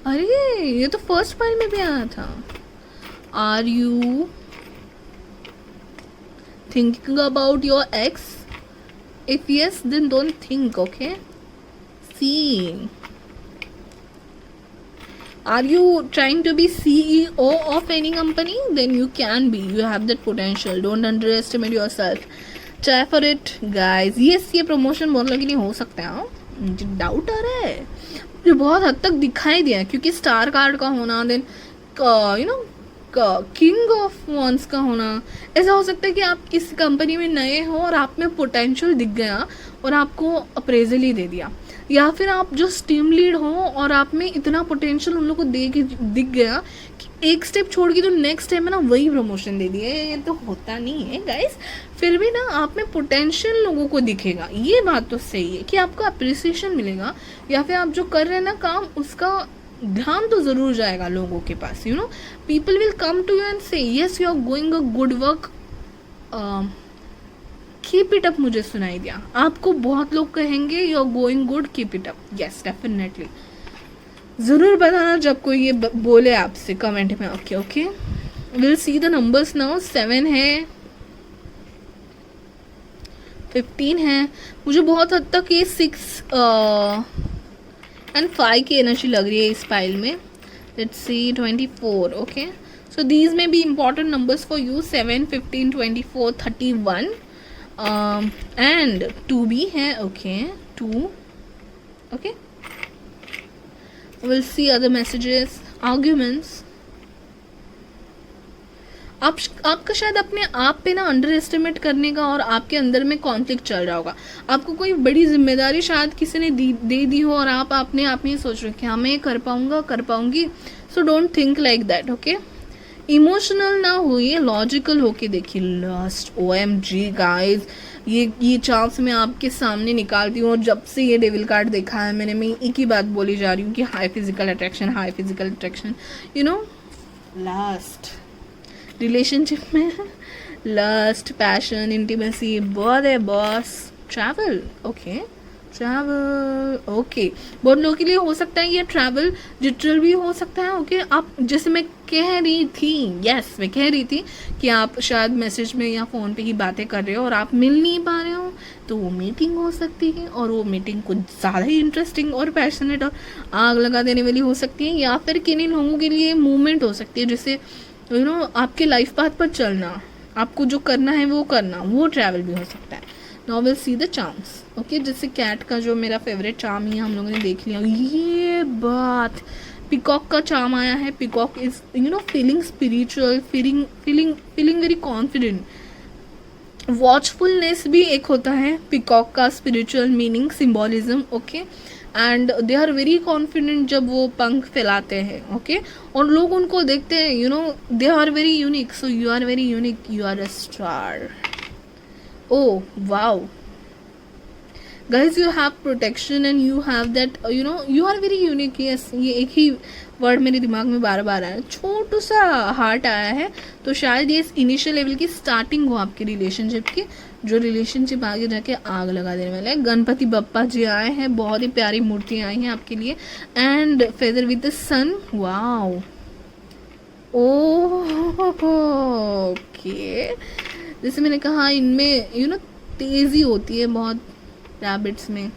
अरे ये तो फर्स्ट पाइल में भी आया था. Are you thinking about your ex? If yes, then don't think. Okay, see. Are you trying to be CEO of any company? Then you can be. You have that potential. Don't underestimate yourself. Try for it, guys. Yes, ये promotion बहुत लोगों के लिए हो सकता है. मुझे doubt आ रहा है, मुझे बहुत हद तक दिखाई दिया क्योंकि स्टार कार्ड का होना, देन किंग ऑफ वॉन्स का होना, ऐसा हो सकता है कि आप इस कंपनी में नए हो और आप में पोटेंशियल दिख गया और आपको अप्रेजल ही दे दिया, या फिर आप जो टीम लीड हो और आप में इतना पोटेंशियल उन लोगों को दिख गया कि एक स्टेप छोड़ के तो नेक्स्ट टाइम है ना वही प्रमोशन दे दिए। ये तो होता नहीं है गाइस, फिर भी ना आप में पोटेंशियल लोगों को दिखेगा, ये बात तो सही है कि आपको अप्रिसिएशन मिलेगा, या फिर आप जो कर रहे हैं ना काम उसका ध्यान तो ज़रूर जाएगा लोगों के पास। You know, people will come to you and say yes you are going a good work, keep it up. मुझे सुनाई दिया, आपको बहुत लोग कहेंगे you are going good, keep it up. Yes definitely, ज़रूर बताना जब कोई ये बोले आपसे कमेंट में। Okay okay, will see the numbers now. 7 है, 15 है, मुझे बहुत हद तक ये 6 एंड 5 की एनर्जी लग रही है इस फाइल में। Let's see 24। Okay, so these में be important numbers for you. 7, 15, 24, 31 and 2 भी है। Okay 2। Okay, will see other messages. Arguments, आपका शायद अपने आप पे ना अंडर एस्टिमेट करने का और आपके अंदर में कॉन्फ्लिक्ट चल रहा होगा। आपको कोई बड़ी जिम्मेदारी शायद किसी ने दे दी हो और आप अपने आप में ही सोच रहे हो कि हाँ मैं कर पाऊंगा, कर पाऊंगी। So don't think like that. Okay, emotional ना होइए, लॉजिकल होके देखिए। लास्ट OMG गाइज, ये चांस मैं आपके सामने निकालती हूँ और जब से ये डेविल कार्ड देखा है मैंने, मैं एक ही बात बोली जा रही हूँ कि high physical attraction, high physical attraction. You know, last relationship में लस्ट, पैशन, इंटीमेसी बहुत है boss. Travel, okay travel, okay, बहुत लोगों के लिए हो सकता है ये ट्रैवल लिटरल भी हो सकता है। ओके, आप जैसे मैं कह रही थी, यस मैं कह रही थी कि आप शायद मैसेज में या फ़ोन पे ही बातें कर रहे हो और आप मिल नहीं पा रहे हो, तो वो मीटिंग हो सकती है और वो मीटिंग कुछ ज़्यादा ही इंटरेस्टिंग और पैशनेट और आग लगा देने वाली हो सकती है, या फिर किन्हीं लोगों के लिए मूवमेंट हो सकती है जैसे यू नो आपके लाइफ पाथ पर चलना, आपको जो करना है वो करना, वो ट्रैवल भी हो सकता है। Now will see the charms. Okay, जैसे कैट का जो मेरा फेवरेट चार्म ही हम लोगों ने देख लिया, ये बात पिकॉक का चार्म आया है। Peacock is you know feeling spiritual, feeling very confident. Watchfulness भी एक होता है पिकॉक का spiritual meaning, symbolism. Okay, and they are very confident जब वो पंख फैलाते हैं। ओके, और लोग उनको देखते हैं, you know they are very unique, so you are very unique, you are a star. Oh wow guys, you have protection and you have that you know you are very unique। yes, ये एक ही word मेरे दिमाग में बार बार आया, छोटू सा heart आया है, तो शायद ये इनिशियल लेवल की स्टार्टिंग हो आपकी रिलेशनशिप की, जो रिलेशनशिप आगे जाके आग लगा देने वाला है। गणपति बप्पा जी आए हैं, बहुत ही प्यारी मूर्तियाँ आई हैं आपके लिए, and feather with the sun. Wow, okay, जैसे मैंने कहा इनमें यू नो तेज़ी होती है बहुत रैबिट्स में,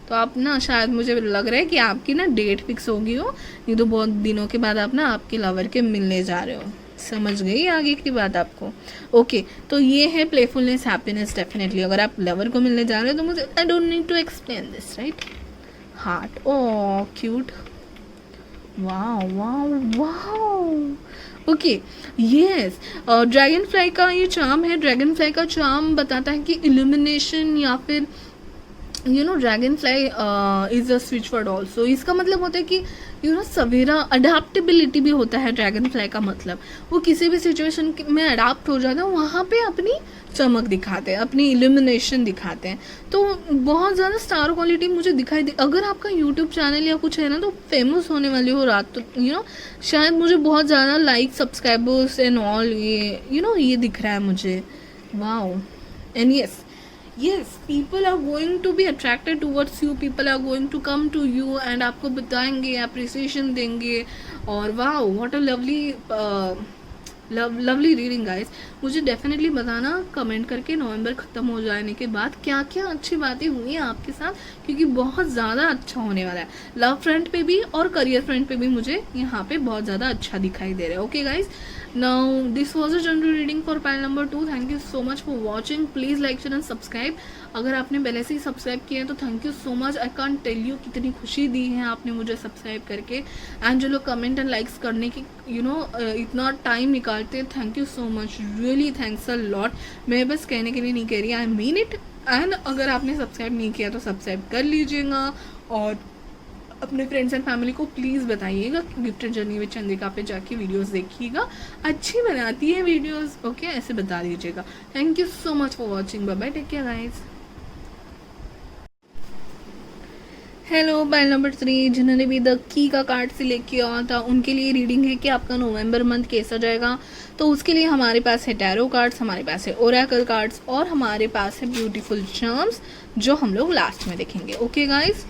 तो आप ना शायद मुझे लग रहा है कि आपकी ना डेट फिक्स होगी हो, नहीं तो बहुत दिनों के बाद आप ना आपके लवर के मिलने जा रहे हो। समझ गई आगे की बात आपको। ओके, तो ये है प्लेफुलनेस, हैप्पीनेस। डेफिनेटली अगर आप लवर को मिलने जा रहे हो तो मुझे I don't need to explain this, right. Heart, oh cute, wow wow wow. Okay, yes, dragonfly का ये चार्म है। ड्रैगन फ्लाई का चार्म बताता है कि इल्यूमिनेशन, या फिर you know dragon fly is a switch word also. इसका मतलब होता है कि यू नो सवेरा, अडाप्टेबिलिटी भी होता है ड्रैगन फ्लाई का मतलब। वो किसी भी सिचुएशन में अडाप्ट हो जाता है, वहाँ पे अपनी चमक दिखाते हैं, अपनी इल्यूमिनेशन दिखाते हैं। तो बहुत ज़्यादा स्टार क्वालिटी मुझे दिखाई दे। अगर आपका यूट्यूब चैनल या कुछ है ना तो फेमस होने वाले हो रात, तो यू नो शायद मुझे बहुत ज़्यादा लाइक, सब्सक्राइबर्स एंड ऑल, ये यू नो ये दिख रहा है मुझे। Wow, and yes, people are going to be attracted towards you, people are going to come to you and आपको बताएंगे, अप्रिसिएशन देंगे, और wow what a lovely reading guys. मुझे डेफिनेटली बताना कमेंट करके नवंबर ख़त्म हो जाने के बाद क्या क्या अच्छी बातें हुई हैं आपके साथ, क्योंकि बहुत ज़्यादा अच्छा होने वाला है। लव फ्रंट पे भी और करियर फ्रंट पे भी मुझे यहाँ पे बहुत ज़्यादा अच्छा दिखाई दे रहा है। Okay guys, now this was a general reading for pile number 2. Thank you so much for watching. Please like, share and subscribe. अगर आपने पहले से ही सब्सक्राइब किया है तो thank you so much. I can't tell you कितनी खुशी दी है आपने मुझे सब्सक्राइब करके। एंड जो लोग कमेंट एंड लाइक्स करने की इतना टाइम निकालते हैं, thank you so much, really thanks a lot. मैं बस कहने के लिए नहीं कह रही, आई मीन इट। एंड अगर आपने सब्सक्राइब नहीं किया तो सब्सक्राइब कर लीजिएगा और अपने फ्रेंड्स एंड फैमिली को प्लीज़ बताइएगा कि गिफ्टेड जर्नी विद चंद्रिका पे जाके वीडियोस देखिएगा, अच्छी बनाती है वीडियोस, ओके, ऐसे बता दीजिएगा। Thank you so much for watching, bye bye, take care guys. Hello pile number 3, जिन्होंने भी द की का कार्ड से लेके आया था उनके लिए रीडिंग है कि आपका नवंबर मंथ कैसा जाएगा। तो उसके लिए हमारे पास है टैरो कार्ड्स, हमारे पास है ओरेकल कार्ड्स और हमारे पास है ब्यूटीफुल चार्म्स जो हम लोग लास्ट में देखेंगे। Okay guys,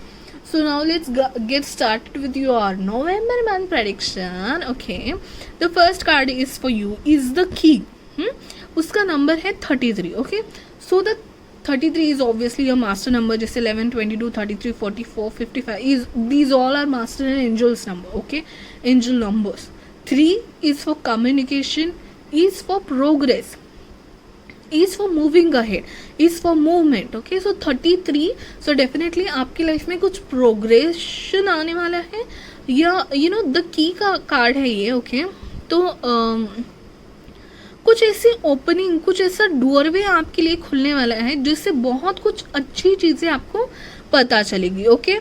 so now let's get started with your November month prediction. Okay, the first card is for you is the key. उसका नंबर है 33. Okay, so the 33 is obviously a master number, जैसे 11, 22, 33, 44, 55 is these all are master and angels number. Okay, angel numbers. 3 is for communication, is for progress, is for moving ahead, is for movement. Okay, so 33, so definitely आपकी life में कुछ progression आने वाला है या the key का card है ये। ओके, तो कुछ ऐसी ओपनिंग, कुछ ऐसा डोरवे आपके लिए खुलने वाला है जिससे बहुत कुछ अच्छी चीज़ें आपको पता चलेगी। ओके,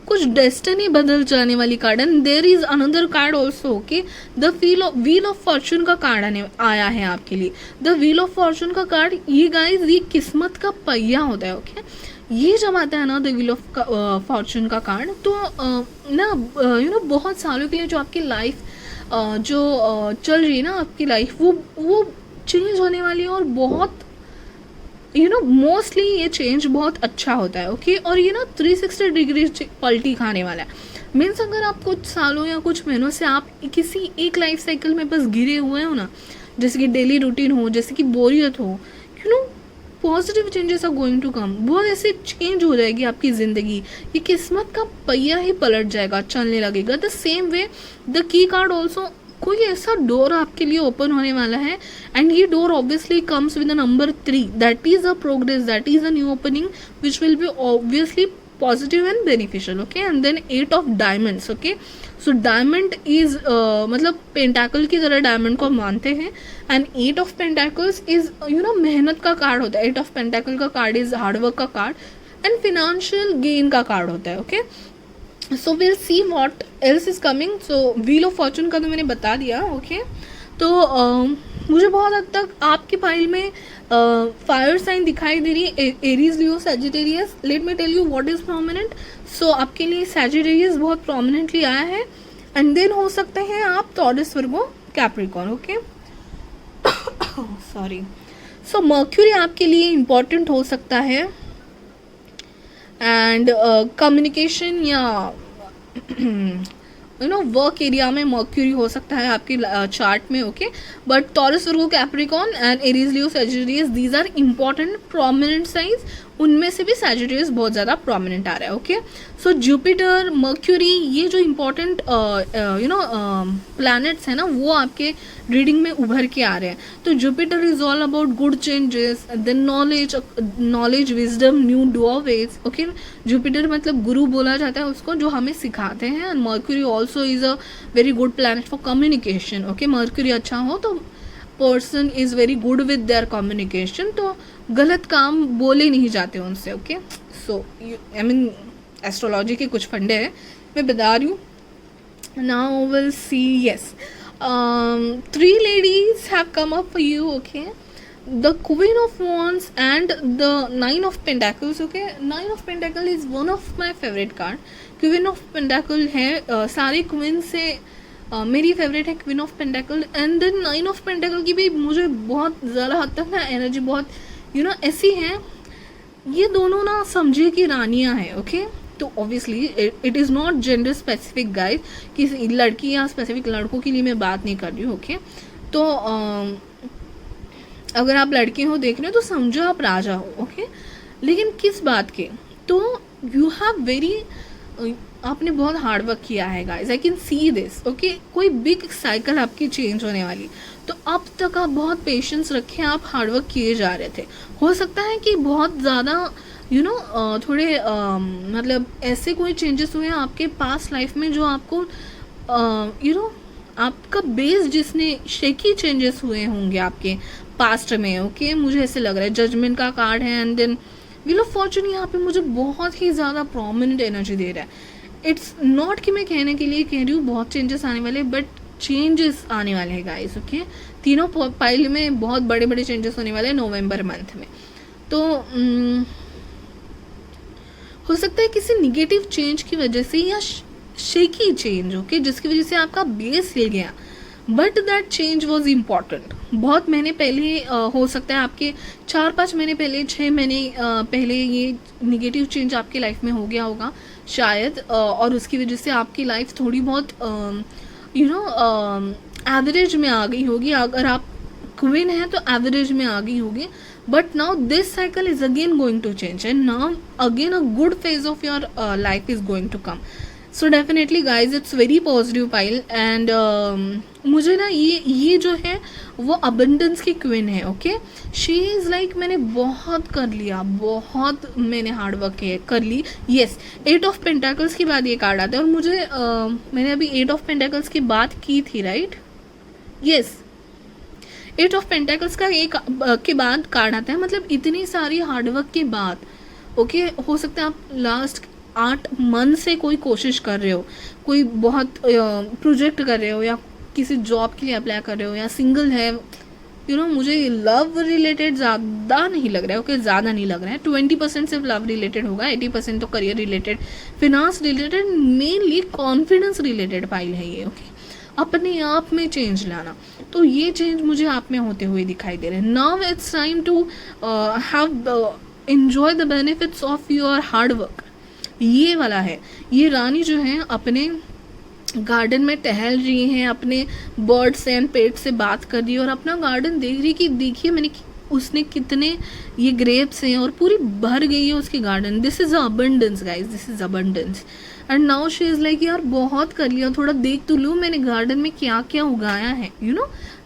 कुछ डेस्टिनी बदल जाने वाली card. And there is another card also. Okay, the wheel of fortune का कार्ड आया है आपके लिए। द व्हील ऑफ फॉर्चून का कार्ड, ये गाइस ये किस्मत का पहिया होता है। ओके, ये जब आता है ना द व्हील ऑफ फॉर्चून का कार्ड, तो बहुत सालों के लिए जो आपकी लाइफ जो चल रही है ना आपकी लाइफ, वो चेंज होने वाली है और बहुत मोस्टली ये चेंज बहुत अच्छा होता है। ओके, और ये 360 डिग्री पलटी खाने वाला है। मीन्स अगर आप कुछ सालों या कुछ महीनों से आप किसी एक लाइफ साइकिल में बस गिरे हुए हो ना, जैसे कि डेली रूटीन हो, जैसे कि बोरियत हो, positive changes are going to come. बहुत ऐसे चेंज हो जाएगी आपकी ज़िंदगी, ये किस्मत का पहिया ही पलट जाएगा, चलने लगेगा। The same way the key card also, कोई ऐसा डोर आपके लिए ओपन होने वाला है एंड ये door obviously comes with the number 3, that is a progress, that is a new opening which will be obviously positive and beneficial. Okay, and then 8 of diamonds. Okay, so diamond is मतलब pentacle की तरह diamond को मानते हैं and 8 of pentacles is मेहनत का card होता है। 8 ऑफ पेंटाकल का कार्ड इज हार्डवर्क का कार्ड एंड फिनेंशियल गेन का कार्ड होता है। Okay, so will see what else is coming. So wheel of fortune का तो मैंने बता दिया। ओके, तो मुझे बहुत हद तक आपकी फाइल में फायर साइन दिखाई दे रही है, Aries, Leo, Sagittarius. Let me tell you what is prominent. So आपके लिए सैजिटेरियस बहुत प्रोमिनेंटली आया है एंड देन हो सकते हैं आप Taurus, Virgo, Capricorn. Okay, sorry. So Mercury आपके लिए इम्पॉर्टेंट हो सकता है एंड कम्युनिकेशन या वर्क एरिया में मर्क्यूरी हो सकता है आपके चार्ट में। Okay, but Taurus, Virgo, Capricorn and Aries, Leo, Sagittarius, these are important prominent signs. उनमें से भी सैजिटेरियस बहुत ज़्यादा प्रोमिनेंट आ रहा है। ओके, सो जुपिटर, मर्क्यूरी, ये जो इम्पॉर्टेंट प्लैनेट्स हैं ना, वो आपके रीडिंग में उभर के आ रहे हैं। तो Jupiter is all about good changes, then knowledge, wisdom, new doorways. Okay, Jupiter मतलब गुरु बोला जाता है उसको, जो हमें सिखाते हैं। And mercury also is a very good planet for communication. Okay, mercury अच्छा हो तो person is very good with their communication, तो गलत काम बोले नहीं जाते उनसे। Okay, so I mean astrology के कुछ फंडे हैं, मैं बता रही हूँ। Now will C, yes, 3 ladies have come up for you. Okay, the Queen of Wands and the 9 of Pentacles. Okay, 9 of Pentacles is one of my favorite card. Queen of Pentacle है, सारी queen से मेरी favourite है queen of pentacle. And then 9 of pentacle की भी मुझे बहुत ज़्यादा हद तक ना एनर्जी बहुत ऐसी है। ये दोनों ना समझे कि रानियाँ हैं। ओके, तो obviously it is not gender specific guys, किसी लड़की या स्पेसिफिक लड़कों के लिए मैं बात नहीं कर रही हूँ। ओके, तो अगर आप लड़के हो देख रहे हो तो समझो आप राजा हो। ओके, लेकिन किस बात के, तो यू हैव वेरी आपने बहुत हार्ड वर्क किया है guys, I can see this, okay. कोई बिग साइकिल आपकी चेंज होने वाली, तो अब तक आप बहुत पेशेंस रखें, आप हार्ड वर्क किए जा रहे थे। हो सकता है कि बहुत ज़्यादा थोड़े मतलब ऐसे कोई चेंजेस हुए हैं आपके पास लाइफ में जो आपको आपका बेस जिसने शेकी चेंजेस हुए होंगे आपके पास्ट में, ओके। मुझे ऐसे लग रहा है जजमेंट का कार्ड है, and then wheel of fortune यहाँ पे मुझे बहुत ही ज़्यादा प्रोमिनेंट एनर्जी दे रहा है। इट्स नॉट कि मैं कहने के लिए कह रही हूँ बहुत चेंजेस आने वाले, बट चेंजेस आने वाले हैं गाइस, ओके। तीनों पाइल में बहुत बड़े बड़े चेंजेस होने वाले हैं नवंबर मंथ में। तो हो सकता है किसी निगेटिव चेंज की वजह से या शेकी चेंज, ओके, जिसकी वजह से आपका बेस हिल गया, but that change was important. बहुत महीने पहले हो सकता है आपके 4-5 महीने पहले, 6 महीने पहले ये निगेटिव चेंज आपकी लाइफ में हो गया होगा शायद, और उसकी वजह से आपकी लाइफ थोड़ी बहुत एवरेज में आ गई होगी। अगर आप क्वीन है तो एवरेज में आ गई होगी, but now this cycle is again going to change, and now again a good phase of your life is going to come. So definitely guys it's very positive pile, and मुझे ना ये जो है वो अबंडेंस की queen है, okay. She is like मैंने बहुत कर लिया, बहुत मैंने हार्ड वर्क कर ली। येस, 8 ऑफ पेंटाकल्स के बाद ये कार्ड आता है, और मुझे मैंने अभी 8 ऑफ पेंटाकल्स की बात की थी, राइट? येस, 8 ऑफ पेंटाकल्स का एक के बाद कार्ड आता है, मतलब इतनी सारी हार्डवर्क के बाद, ओके। हो सकता है आप लास्ट 8 मंथ से कोई कोशिश कर रहे हो, कोई बहुत प्रोजेक्ट कर रहे हो, या किसी जॉब के लिए अप्लाई कर रहे हो, या सिंगल है, मुझे लव रिलेटेड ज़्यादा नहीं लग रहा है, ओके, ज़्यादा नहीं लग रहा है। 20% सिर्फ लव रिलेटेड होगा, 80% तो career related, finance related, mainly confidence related file है ये, ओके। अपने आप में चेंज लाना, तो ये चेंज मुझे आप में होते हुए दिखाई दे रहे हैं। Now it's time to have enjoy the benefits of your hard work. ये वाला है, ये रानी जो है अपने गार्डन में टहल रही हैं, अपने बर्ड्स एंड पेट से बात कर रही है, और अपना गार्डन देख रही कि देखिए मैंने उसने कितने ये ग्रेप्स हैं, और पूरी भर गई है उसकी garden. This is abundance guys, this is abundance. And now she is like यार बहुत कर लिया, थोड़ा देख तो लूँ मैंने गार्डन में क्या क्या उगाया है,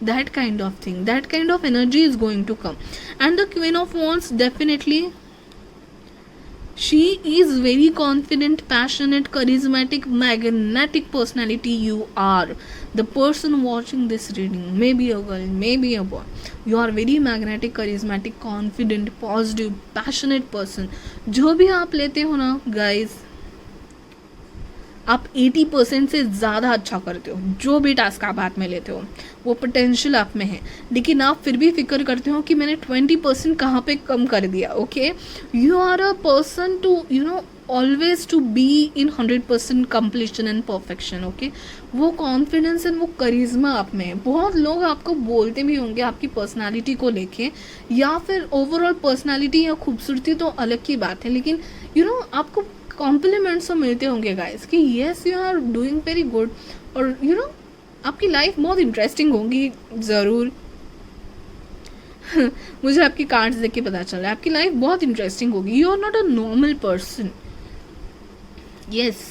that kind of thing, that kind of energy is going to come. And the queen of wands, definitely she is very confident, passionate, charismatic, magnetic personality you are. The person watching this reading, maybe a girl, maybe a boy, you are very magnetic, charismatic, confident, positive, passionate person. जो भी आप लेते हो ना guys, आप 80% से ज़्यादा अच्छा करते हो। जो भी टास्क आप हाथ में लेते हो वो पोटेंशियल आप में है, लेकिन आप फिर भी फिक्र करते हो कि मैंने 20% कहाँ पे कम कर दिया, okay. You are a person to always to be in 100% completion and perfection, okay. वो कॉन्फिडेंस एंड वो करिश्मा आप में है। बहुत लोग आपको बोलते भी होंगे आपकी पर्सनालिटी को लेके, या फिर ओवरऑल पर्सनालिटी या खूबसूरती तो अलग की बात है, लेकिन आपको कॉम्प्लीमेंट्स तो मिलते होंगे गाइस कि yes you are doing very good, और आपकी लाइफ बहुत इंटरेस्टिंग होगी ज़रूर। मुझे आपकी कार्ड्स देख के पता चल रहा है आपकी लाइफ बहुत इंटरेस्टिंग होगी। You are not a normal person, yes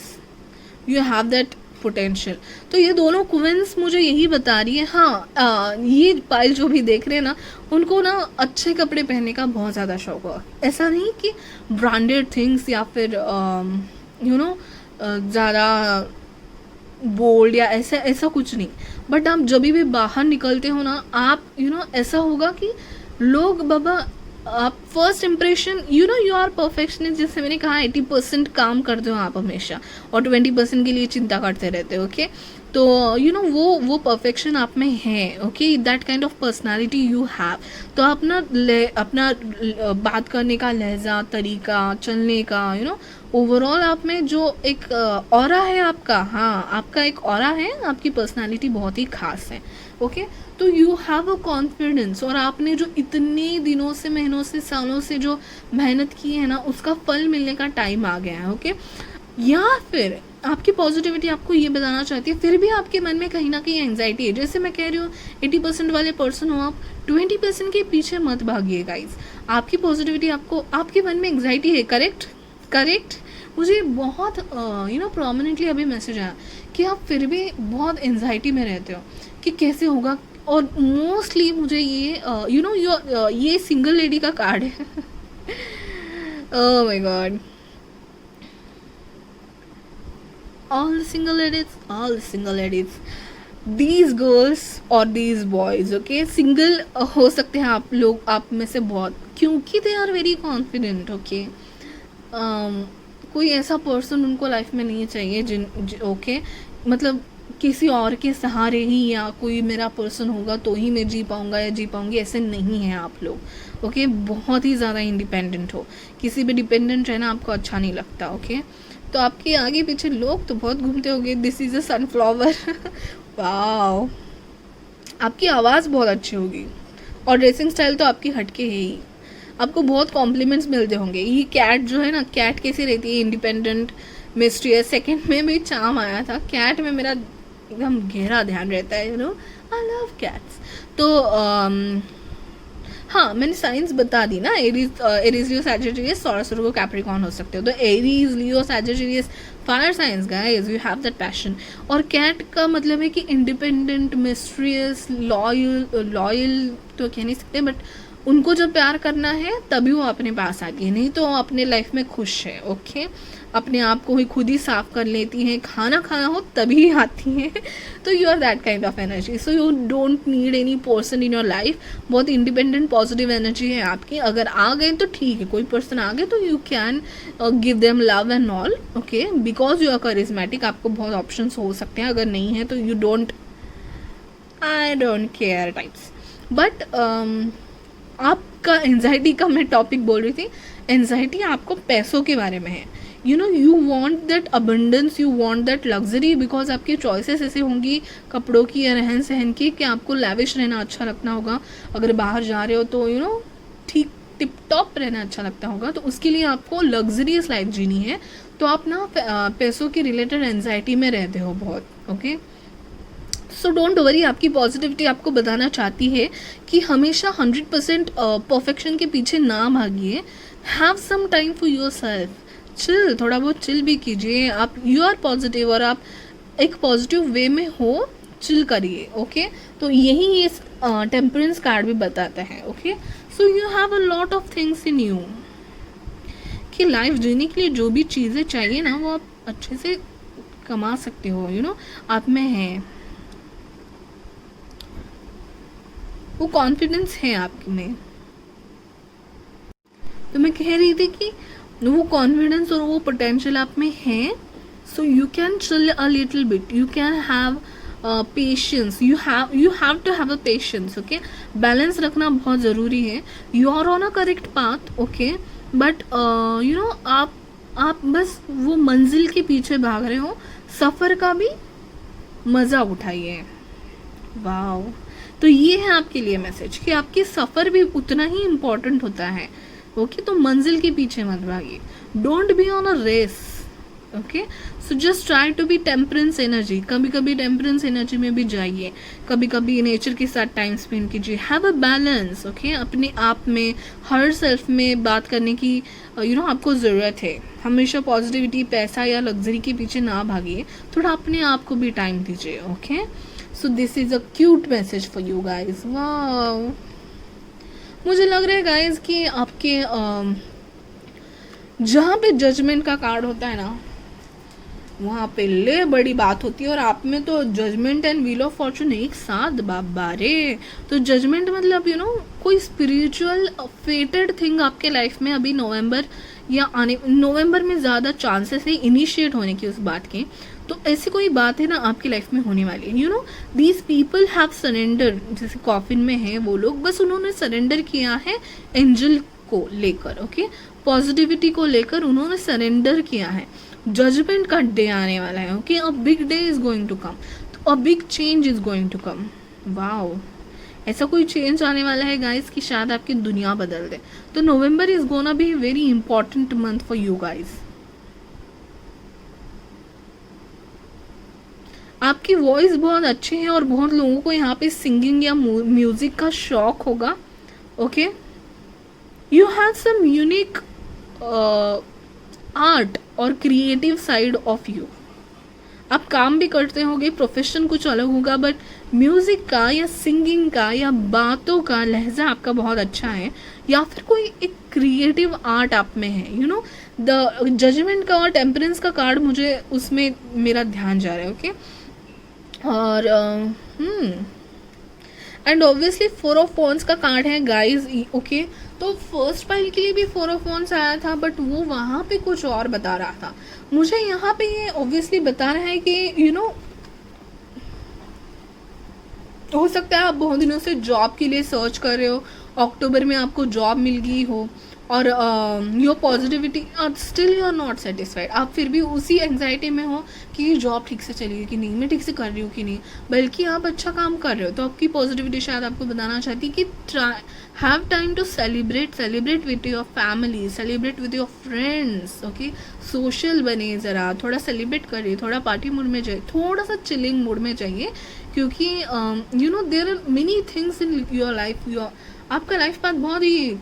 you have that potential. तो ये दोनों क्वींस मुझे यही बता रही है। हाँ, ये पाइल जो भी देख रहे हैं ना, उनको ना अच्छे कपड़े पहनने का बहुत ज़्यादा शौक हो। ऐसा नहीं कि ब्रांडेड थिंग्स या फिर ज़्यादा बोल्ड या ऐसा कुछ नहीं, बट आप जब भी बाहर निकलते हो ना, आप ऐसा होगा कि लोग बाबा आप first impression you are perfectionist, जैसे मैंने कहा 80% काम करते हो आप हमेशा, और 20% के लिए चिंता करते रहते हो, ओके। तो वो परफेक्शन आप में है, okay, that kind of personality you have. तो अपना बात करने का लहजा, तरीका, चलने का ओवरऑल आप में जो एक ऑरा है आपका, हाँ आपका एक ऑरा है, आपकी पर्सनालिटी बहुत ही खास है, ओके। तो यू हैव अ कॉन्फिडेंस, और आपने जो इतने दिनों से, महीनों से, सालों से जो मेहनत की है ना, उसका फल मिलने का टाइम आ गया है, ओके। या फिर आपकी पॉजिटिविटी आपको ये बताना चाहती है, फिर भी आपके मन में कहीं ना कहीं एंजाइटी है। जैसे मैं कह रही हूँ 80% वाले पर्सन हो आप, 20% के पीछे मत भागिए गाइज। आपकी पॉजिटिविटी आपको, आपके मन में एंजाइटी है, करेक्ट। मुझे बहुत प्रोमिनेंटली अभी मैसेज आया कि आप फिर भी बहुत एंजाइटी में रहते हो कि कैसे होगा। और मोस्टली मुझे ये ये सिंगल लेडी का कार्ड है। ओह my God, all the single ladies, these girls और these boys, okay, सिंगल हो सकते हैं आप लोग, आप में से बहुत, क्योंकि they are very confident, okay. कोई ऐसा पर्सन उनको लाइफ में नहीं चाहिए ओके, मतलब किसी और के सहारे ही या कोई मेरा पर्सन होगा तो ही मैं जी पाऊँगा या जी पाऊँगी, ऐसे नहीं हैं आप लोग, ओके। बहुत ही ज़्यादा इंडिपेंडेंट हो, किसी पे डिपेंडेंट रहना आपको अच्छा नहीं लगता, ओके। तो आपके आगे पीछे लोग तो बहुत घूमते होंगे। This is a sunflower. Wow, आपकी आवाज़ बहुत अच्छी होगी और ड्रेसिंग स्टाइल तो आपकी हटके है ही। आपको बहुत कॉम्प्लीमेंट्स मिलते होंगे। ये कैट जो है ना, कैट कैसी रहती है, इंडिपेंडेंट, मिस्ट्रियस। सेकंड में भी चार्म आया था, कैट में मेरा एकदम गहरा ध्यान रहता है, आई लव कैट्स। तो हाँ, मैंने साइंस बता दी ना, एरीज लियो सैजिटेरियस, सॉरस को कैप्रिकॉर्न हो सकते हो। तो Aries Leo Sagittarius fire science guys, you have that passion. और कैट का मतलब है कि इंडिपेंडेंट, मिस्ट्रियस, लॉयल तो कह नहीं सकते, बट उनको जब प्यार करना है तभी वो अपने पास आती है, नहीं तो अपने लाइफ में खुश है, ओके। अपने आप को ही खुद ही साफ कर लेती हैं, खाना खाना हो तभी आती हैं। तो you are that kind of energy, so you don't need any person in your life. बहुत इंडिपेंडेंट पॉजिटिव एनर्जी है आपकी। अगर आ गए तो ठीक है, कोई पर्सन आ गए तो you can give them love and all, okay, because you are charismatic. आपको बहुत ऑप्शंस हो सकते हैं, अगर नहीं है तो you don't, I don't care types. But आपका एंजाइटी का मैं टॉपिक बोल रही थी, एंजाइटी आपको पैसों के बारे में है। You want that abundance, you want that luxury, because आपकी चॉइसेस ऐसी होंगी कपड़ों की या रहन सहन की कि आपको लैविश रहना अच्छा लगता होगा। अगर बाहर जा रहे हो तो ठीक टिप टॉप रहना अच्छा लगता होगा, तो उसके लिए आपको लग्जरियस लाइफ जीनी है। तो आप ना पैसों के रिलेटेड एंजाइटी में रहते हो बहुत, ओके। सो डोंट वरी, आपकी पॉजिटिविटी आपको बताना चाहती है कि हमेशा 100% परफेक्शन के पीछे ना भागिए। Have some time for yourself, chill, थोड़ा बहुत चिल भी कीजिए। आप यू आर पॉजिटिव और आप एक पॉजिटिव वे में हो, चिल करिए, ओके। तो यही ये टेम्परेंस कार्ड भी बताता है, okay. So you have a lot of things in you, कि लाइफ जीने के लिए जो भी चीज़ें चाहिए ना वो आप अच्छे से कमा सकते हो, आप में है वो कॉन्फिडेंस है आप में। तो मैं कह रही थी कि वो कॉन्फिडेंस और वो पोटेंशियल आप में है। So you can chill a little bit, you can have patience, you have to have a patience, okay. Balance रखना बहुत ज़रूरी है। You are on a correct path, okay, but आप बस वो मंजिल के पीछे भाग रहे हो, सफ़र का भी मज़ा उठाइए। वाओ, तो ये है आपके लिए मैसेज कि आपकी सफ़र भी उतना ही इम्पोर्टेंट होता है, ओके। तो मंजिल के पीछे मत भागिए, don't be on a race, okay. So just try to be temperance energy. कभी कभी टेम्परेंस एनर्जी में भी जाइए, कभी कभी नेचर के साथ टाइम स्पेंड कीजिए। Have a balance, okay. अपने आप में, हर सेल्फ में बात करने की आपको ज़रूरत है। हमेशा पॉजिटिविटी, पैसा या लग्जरी के पीछे ना भागिए, थोड़ा अपने आप को भी टाइम दीजिए, okay. So this is a cute message for you guys. Wow, मुझे लग रहा है गाइज कि आपके जहाँ पे जजमेंट का कार्ड होता है ना, वहाँ पे ले बड़ी बात होती है। और आप में तो judgement and wheel of fortune एक साथ, बाबा रे। तो जजमेंट मतलब कोई स्पिरिचुअल फेटेड थिंग आपके लाइफ में अभी नवंबर में ज़्यादा चांसेस है इनिशिएट होने की उस बात के। तो ऐसी कोई बात है ना आपकी लाइफ में होने वाली है। दीज पीपल हैव सरेंडर, जैसे कॉफिन में है वो लोग, बस उन्होंने सरेंडर किया है एंजल को लेकर, ओके। पॉजिटिविटी को लेकर उन्होंने सरेंडर किया है। जजमेंट का डे आने वाला है, okay. A big day is going to come, तो a big change is going to come. Wow, ऐसा कोई चेंज आने वाला है गाइस कि शायद आपकी दुनिया बदल दे। तो November is gonna be very important month for you guys. आपकी वॉइस बहुत अच्छी है और बहुत लोगों को यहाँ पे सिंगिंग या म्यूजिक का शौक होगा, okay. You have some unique art और क्रिएटिव साइड ऑफ यू। आप काम भी करते होगे, प्रोफेशन कुछ अलग होगा, बट म्यूज़िक का या सिंगिंग का या बातों का लहजा आपका बहुत अच्छा है, या फिर कोई एक क्रिएटिव आर्ट आप में है। द जजमेंट का और टेम्परेंस का कार्ड मुझे उसमें मेरा ध्यान जा रहा है। ओके, और एंड ऑब्वियसली 4 ऑफ वॉन्ड्स का कार्ड है गाइज। ओके, तो फर्स्ट पाइल के लिए भी 4 ऑफ वॉन्ड्स आया था, बट वो वहाँ पे कुछ और बता रहा था। मुझे यहाँ पे ये ऑब्वियसली बता रहा है कि हो सकता है आप बहुत दिनों से जॉब के लिए सर्च कर रहे हो, अक्टूबर में आपको जॉब मिल गई हो, और your positivity still you are not satisfied. आप फिर भी उसी एंग्जाइटी में हो कि ये जॉब ठीक से चलेगी कि नहीं, मैं ठीक से कर रही हूँ कि नहीं, बल्कि आप अच्छा काम कर रहे हो। तो आपकी पॉजिटिविटी शायद आपको बताना चाहती है कि have time to celebrate with your family, celebrate with your friends. Okay, social बने, ज़रा थोड़ा सेलिब्रेट करिए, थोड़ा पार्टी मूड में जाइए, थोड़ा सा चिलिंग मूड में जाइए, क्योंकि there are many things in your life. आपका लाइफ पाथ बहुत ही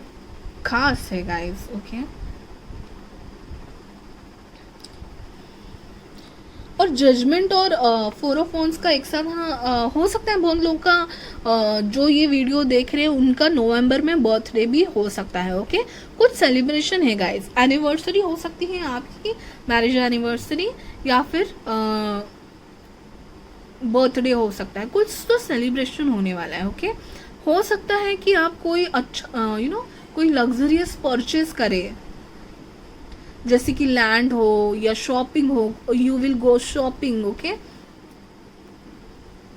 खास है गाइस। ओके, और जजमेंट और 4 ऑफ वॉन्ड्स का एक साथ हो सकता है। बहुत लोगों का जो ये वीडियो देख रहे हैं उनका नवंबर में बर्थडे भी हो सकता है। ओके, कुछ सेलिब्रेशन है गाइस, एनिवर्सरी हो सकती है आपकी, मैरिज एनिवर्सरी, या फिर बर्थडे हो सकता है, कुछ तो सेलिब्रेशन होने वाला है। ओके, हो सकता है कि आप कोई अच्छा कोई लग्जरियस परचेज करें, जैसे कि लैंड हो या शॉपिंग हो, you will go shopping. Okay,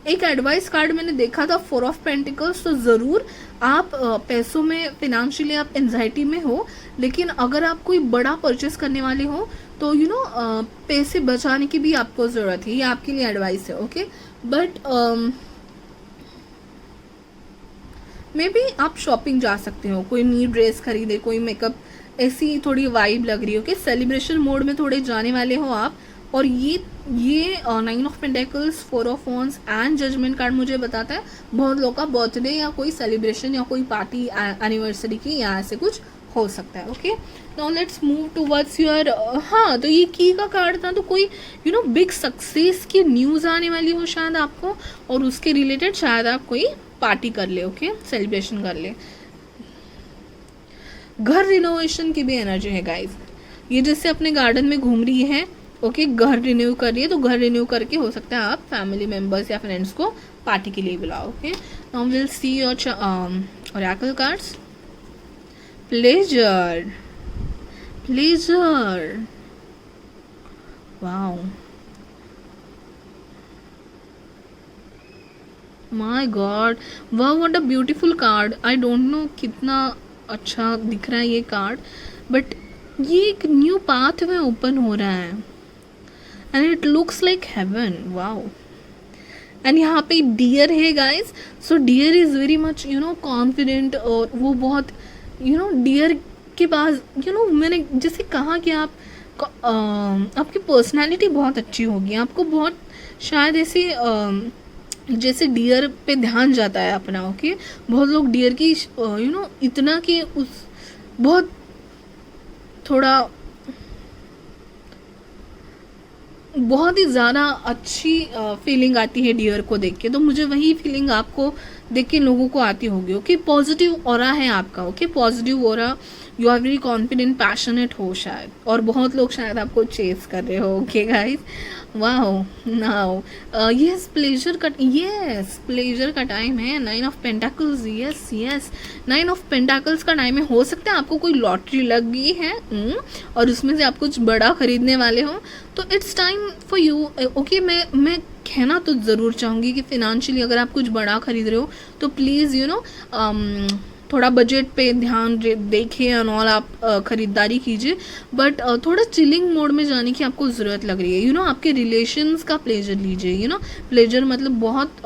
एक एडवाइस कार्ड मैंने देखा था 4 ऑफ पेंटिकल्स, तो ज़रूर आप पैसों में फिनेंशियली आप एंजाइटी में हो, लेकिन अगर आप कोई बड़ा परचेस करने वाले हो तो पैसे बचाने की भी आपको ज़रूरत है, ये आपके लिए एडवाइस है। ओके, बट मे बी आप शॉपिंग जा सकते हो, कोई न्यू ड्रेस खरीदे, कोई मेकअप, ऐसी थोड़ी वाइब लग रही हो कि सेलिब्रेशन मोड में थोड़े जाने वाले हो आप। और ये 9 of pentacles, 4 of wands and judgement card मुझे बताता है बहुत लोगों का बर्थडे या कोई सेलिब्रेशन या कोई पार्टी एनिवर्सरी की या ऐसे कुछ हो सकता है। Okay, now let's move towards your हाँ, तो ये की का कार्ड था, तो कोई बिग सक्सेस की न्यूज़ आने वाली हो शायद आपको, और उसके रिलेटेड शायद आप कोई पार्टी कर ले। ओके, सेलिब्रेशन कर ले। घर रिनोवेशन की भी एनर्जी है गाइस, ये जैसे अपने गार्डन में घूम रही है। ओके, घर रिन्यू कर रही है, तो घर रिन्यू करके हो सकता है आप फैमिली मेम्बर्स या फ्रेंड्स को पार्टी के लिए बुलाओ। Okay, now will see your oracle cards. Pleasure, wow, my god, वाह, what a beautiful card. I don't know कितना अच्छा दिख रहा है ये कार्ड, बट ये एक न्यू पाथ में ओपन हो रहा है, and it looks like heaven. Wow, and यहाँ पे डियर है guys, so deer is very much confident, और वो बहुत डियर के पास मैंने जैसे कहा कि आपकी पर्सनालिटी बहुत अच्छी होगी, आपको बहुत शायद ऐसे जैसे डियर पे ध्यान जाता है अपना। ओके, बहुत लोग डियर की इतना कि उस बहुत थोड़ा बहुत ही ज़्यादा अच्छी फीलिंग आती है डियर को देख के, तो मुझे वही फीलिंग आपको देख के लोगों को आती होगी। ओके, पॉजिटिव ऑरा है आपका। Okay, positive aura, you are very confident, passionate हो शायद, और बहुत लोग शायद आपको चेस कर रहे हो। Okay guys, wow, now yes, pleasure का टाइम है। 9 of pentacles, yes, 9 of pentacles का टाइम है। हो सकता है आपको कोई लॉटरी लग गई है और उसमें से आप कुछ बड़ा खरीदने वाले हो, तो it's time for you. Okay, मैं कहना तो ज़रूर चाहूँगी कि फिनेंशियली अगर आप कुछ बड़ा खरीद रहे हो तो प्लीज़ थोड़ा बजट पे ध्यान देखिए एंड ऑल, आप ख़रीदारी कीजिए, बट थोड़ा चिलिंग मोड में जाने की आपको ज़रूरत लग रही है। आपके रिलेशंस का प्लेजर लीजिए। प्लेजर मतलब बहुत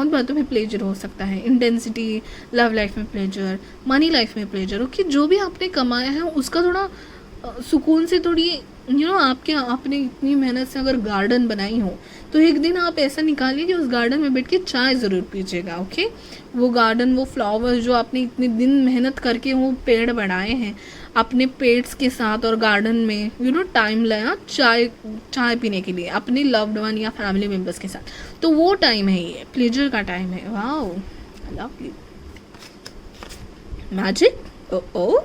बातों में प्लेजर हो सकता है, इंटेंसिटी, लव लाइफ में प्लेजर, मनी लाइफ में प्लेजर। ओके, जो भी आपने कमाया है उसका थोड़ा सुकून से, थोड़ी आपने इतनी मेहनत से अगर गार्डन बनाई हो तो एक दिन आप ऐसा निकालिए कि उस गार्डन में बैठ के चाय ज़रूर पीजिएगा। ओके, वो गार्डन, वो फ्लावर्स जो आपने इतने दिन मेहनत करके वो पेड़ बढ़ाए हैं, अपने पेट्स के साथ और गार्डन में टाइम लाया चाय पीने के लिए अपने लव्ड वन या फैमिली मेम्बर्स के साथ, तो वो टाइम है, ये प्लेजर का टाइम है। Wow, lovely. Magic, oh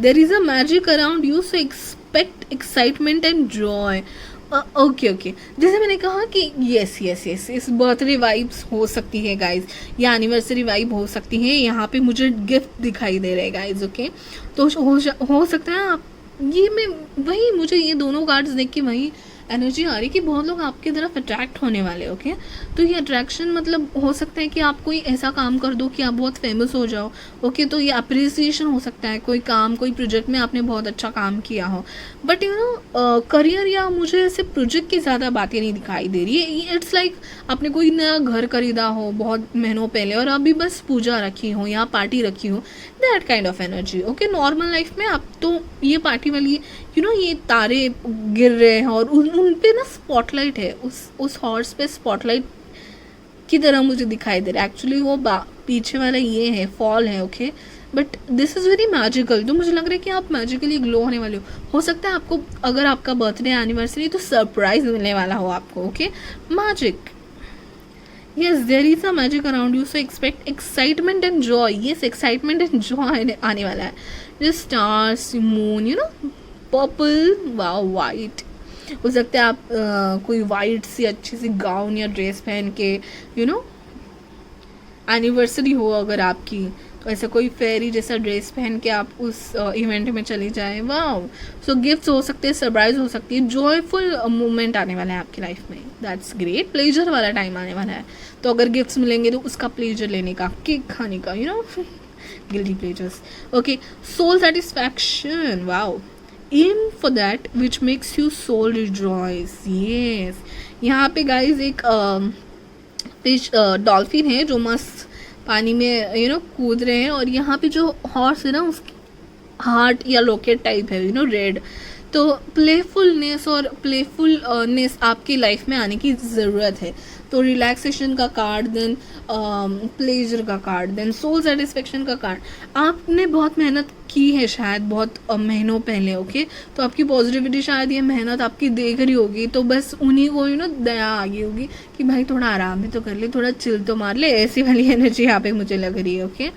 there is a magic around you, so expect excitement and joy. Okay, जैसे मैंने कहा कि यस, इस बर्थडे वाइब्स हो सकती है गाइज, या एनिवर्सरी वाइब हो सकती है। यहाँ पे मुझे गिफ्ट दिखाई दे रहे हैं गाइज, ओके। तो हो सकता है आप मुझे ये दोनों कार्ड्स देख के वही एनर्जी आ रही कि बहुत लोग आपकी तरफ अट्रैक्ट होने वाले, ओके। तो ये अट्रैक्शन मतलब हो सकता है कि आप कोई ऐसा काम कर दो कि आप बहुत फेमस हो जाओ, ओके। तो ये अप्रिसिएशन हो सकता है, कोई काम, कोई प्रोजेक्ट में आपने बहुत अच्छा काम किया हो। बट करियर या मुझे ऐसे प्रोजेक्ट की ज़्यादा बातें नहीं दिखाई दे रही है। इट्स लाइक आपने कोई नया घर खरीदा हो बहुत महीनों पहले और अभी बस पूजा रखी हो या पार्टी रखी हो, that kind of energy, okay. Normal life में आप तो ये पार्टी वाली ये तारे गिर रहे हैं और उन पे ना स्पॉटलाइट है, उस हॉर्स पे स्पॉटलाइट की तरह मुझे दिखाई दे रहा है। एक्चुअली वो पीछे वाला ये है, फॉल है, okay. But this is very magical, तो मुझे लग रहा है कि आप मैजिकली ग्लो होने वाले हो सकता है आपको, अगर आपका बर्थडे एनिवर्सरी, तो सरप्राइज मिलने वाला हो आपको, okay. Magic, yes, there is a magic around you, so expect excitement and joy. Yes, excitement and joy आने वाला है। Just stars, moon, purple, wow, white. हो सकता है आप कोई वाइट सी अच्छी सी गाउन या ड्रेस पहन के एनिवर्सरी हो अगर आपकी, तो ऐसा कोई फेरी जैसा ड्रेस पहन के आप उस इवेंट में चले जाए। वाओ, सो गिफ्ट्स हो सकते हैं, सरप्राइज हो सकती है, जॉयफुल मोमेंट आने वाला है आपकी लाइफ में। That's great. प्लेजर वाला टाइम आने वाला है, तो अगर गिफ्ट्स मिलेंगे तो उसका प्लेजर लेने का, केक खाने का, guilty pleasures, okay. Soul satisfaction, wow, aim for that which makes you soul rejoice. Yes, यहाँ पे गाइज एक फिश डॉल्फिन है जो मस्त पानी में कूद रहे हैं, और यहाँ पे जो हॉर्स है ना उसकी हार्ट या लॉकेट टाइप है रेड। तो प्लेफुलनेस और प्लेफुलनेस आपकी लाइफ में आने की ज़रूरत है। तो रिलैक्सेशन का कार्ड, देन प्लेजर का कार्ड, देन सोल सेटिस्फेक्शन का कार्ड। आपने बहुत मेहनत की है शायद बहुत महीनों पहले, ओके। तो आपकी पॉजिटिविटी शायद ये मेहनत आपकी देख रही होगी, तो बस उन्हीं को दया आ गई होगी कि भाई थोड़ा आराम भी तो कर ले, थोड़ा चिल तो मार ले, ऐसी वाली एनर्जी यहाँ पे मुझे लग रही है, ओके।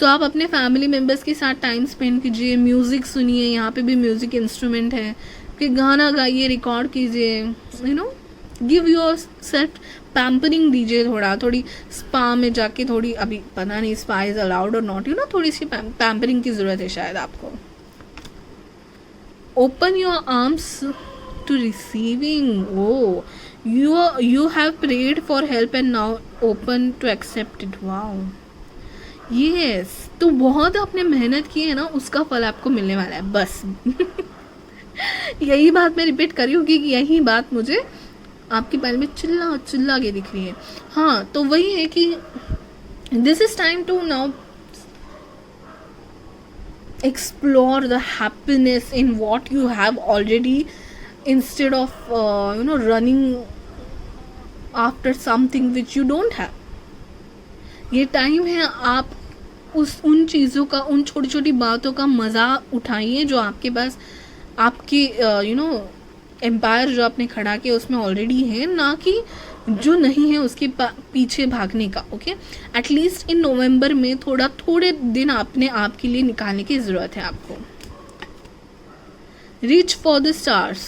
सो आप अपने फैमिली मेम्बर्स के साथ टाइम स्पेंड कीजिए, म्यूज़िक सुनिए, यहाँ पे भी म्यूज़िक इंस्ट्रूमेंट है, कि गाना गाइए, रिकॉर्ड कीजिए, गिव योर सेल्फ पैम्परिंग दीजिए, थोड़ी स्पा में जाके, थोड़ी, अभी पता नहीं स्पा इज अलाउड और नॉट, थोड़ी सी पैम्परिंग की ज़रूरत है शायद आपको। Open your arms to receiving. Oh, you have prayed for help and now open to accept it. wow, yes, तो बहुत आपने मेहनत की है ना, उसका फल आपको मिलने वाला है, बस। यही बात मैं रिपीट कर रही हूँ कि यही बात मुझे आपकी पहले में चिल्ला के दिख रही है। हाँ, तो वही है कि this is time to now explore the happiness in what you have already, instead of running after something which you don't have. ये टाइम है आप उन चीज़ों का, उन छोटी छोटी बातों का मज़ा उठाइए जो आपके पास, आपकी एम्पायर जो आपने खड़ा किया उसमें ऑलरेडी है, ना कि जो नहीं है उसके पीछे भागने का, ओके। एटलीस्ट इन नवंबर में थोड़े दिन आपने आपके लिए निकालने की ज़रूरत है आपको। Reach for the stars,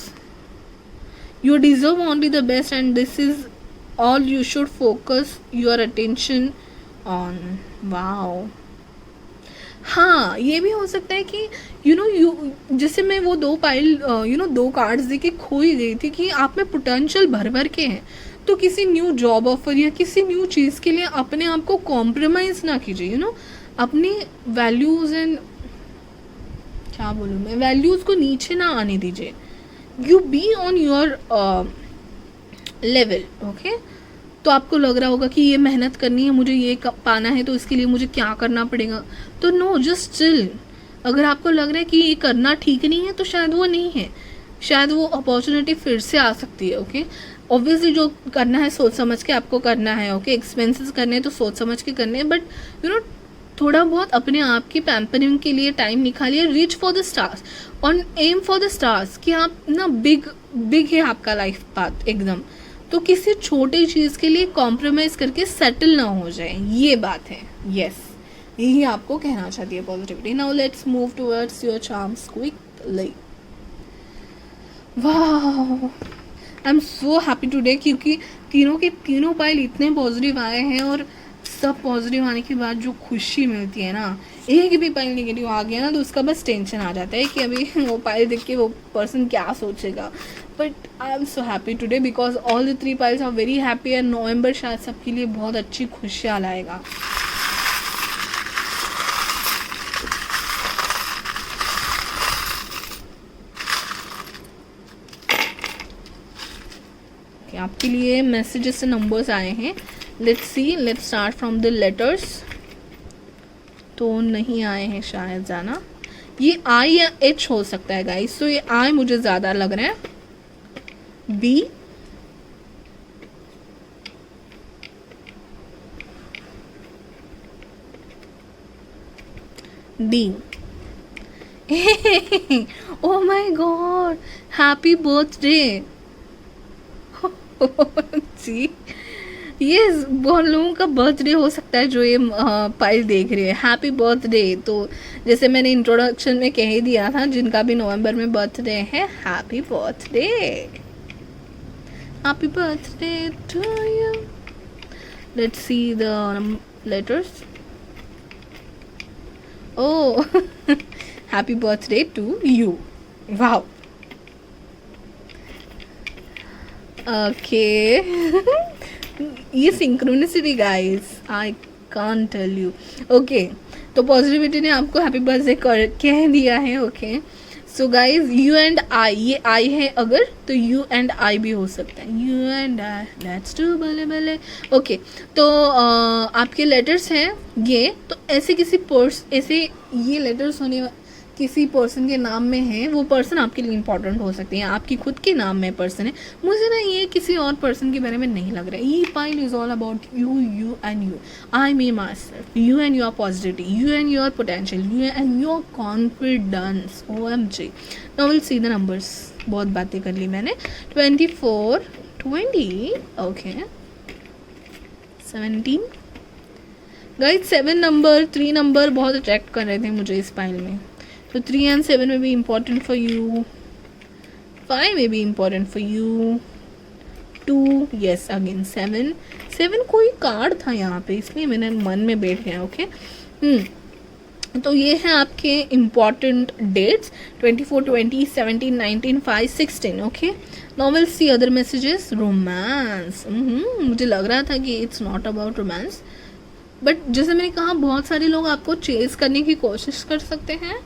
you deserve only the best and this is all you should focus your attention on. Wow, हाँ, ये भी हो सकता है कि जैसे मैं वो दो कार्ड्स देके खो ही गई थी कि आप में पोटेंशियल भर के हैं, तो किसी न्यू जॉब ऑफर या किसी न्यू चीज़ के लिए अपने आप को कॉम्प्रोमाइज़ ना कीजिए, अपनी वैल्यूज़ एंड क्या बोलूँ मैं, वैल्यूज़ को नीचे ना आने दीजिए। You be on your level, okay. तो आपको लग रहा होगा कि ये मेहनत करनी है, मुझे ये पाना है, तो इसके लिए मुझे क्या करना पड़ेगा, तो नो, जस्ट चिल। अगर आपको लग रहा है कि ये करना ठीक नहीं है, तो शायद वो नहीं है, शायद वो अपॉर्चुनिटी फिर से आ सकती है, ओके। ऑब्वियसली जो करना है सोच समझ के आपको करना है, ओके। एक्सपेंसेस करने हैं तो सोच समझ के करने हैं, बट थोड़ा बहुत अपने आप की पैम्परिंग के लिए टाइम निकालिए. Reach for the stars, on aim for the stars, कि आप ना बिग बिग है आपका लाइफ पाथ एकदम. तो किसी छोटी चीज़ के लिए कॉम्प्रोमाइज़ करके सेटल ना हो जाए, ये बात है. यस, यही आपको कहना चाहती है positivity. Now let's move towards your charms quickly. वाह, I am so happy today, क्योंकि तीनों के तीनों पाइल इतने पॉजिटिव आए हैं. और सब पॉजिटिव आने के बाद जो खुशी मिलती है ना, एक भी पाइल नेगेटिव आ गया ना तो उसका बस टेंशन आ जाता है कि अभी वो पाइल देख के वो पर्सन क्या सोचेगा. But I am so happy today because all the 3 piles are very happy. And नवंबर शायद सबके लिए बहुत अच्छी खुशियाँ लाएगा. आपके लिए मैसेजेस से नंबर्स आए हैं. Let's see, let's start from the letters. तो नहीं आए हैं शायद जाना. ये आई या एच हो सकता है गाइस. तो ये आई मुझे ज़्यादा लग रहा है. B, D. Oh my god, happy birthday. जी, ये बहुत लोगों का बर्थडे हो सकता है जो ये पाइल देख रहे हैं. Happy birthday. तो जैसे मैंने इंट्रोडक्शन में कह ही दिया था, जिनका भी नवंबर में बर्थडे है, happy birthday. Happy birthday to you. Let's see the letters. Oh, happy birthday to you. Wow. Okay. ये synchronicity guys, I can't tell you. Okay, तो पॉजिटिविटी ने आपको हैप्पी बर्थडे कह दिया है. Okay, so guys, you and I, ये आई है अगर, तो यू एंड आई भी हो सकता है. You and I, let's do बले बले. ओके, तो आपके लेटर्स हैं ये. तो ऐसे किसी ऐसे ये लेटर्स होने किसी पर्सन के नाम में है, वो पर्सन आपके लिए इंपॉर्टेंट हो सकती है. आपकी खुद के नाम में पर्सन है. मुझे ना ये किसी और पर्सन के बारे में नहीं लग रहा है. ये pile is all about you, you and you. I me my self, you and your positivity, you and your potential, you and your confidence. OMG. Now will see the numbers. बहुत बातें कर ली मैंने. 24, 20, ओके, 17. गाइस 7 नंबर, 3 नंबर बहुत attract कर रहे थे मुझे इस पाइल में. So 3 and 7 may be important for you. 5 may be important for you. 2, yes, again 7. 7 कोई कार्ड था यहाँ पे, इसलिए मैंने मन में बैठ गया. ओके, तो ये हैं आपके important dates. 24, 20, 17, 19, 5, 16. Okay, now will see other messages. Romance. मुझे लग रहा था कि it's not about romance, but जैसे मैंने कहा, बहुत सारे लोग आपको चेज करने की कोशिश कर सकते हैं.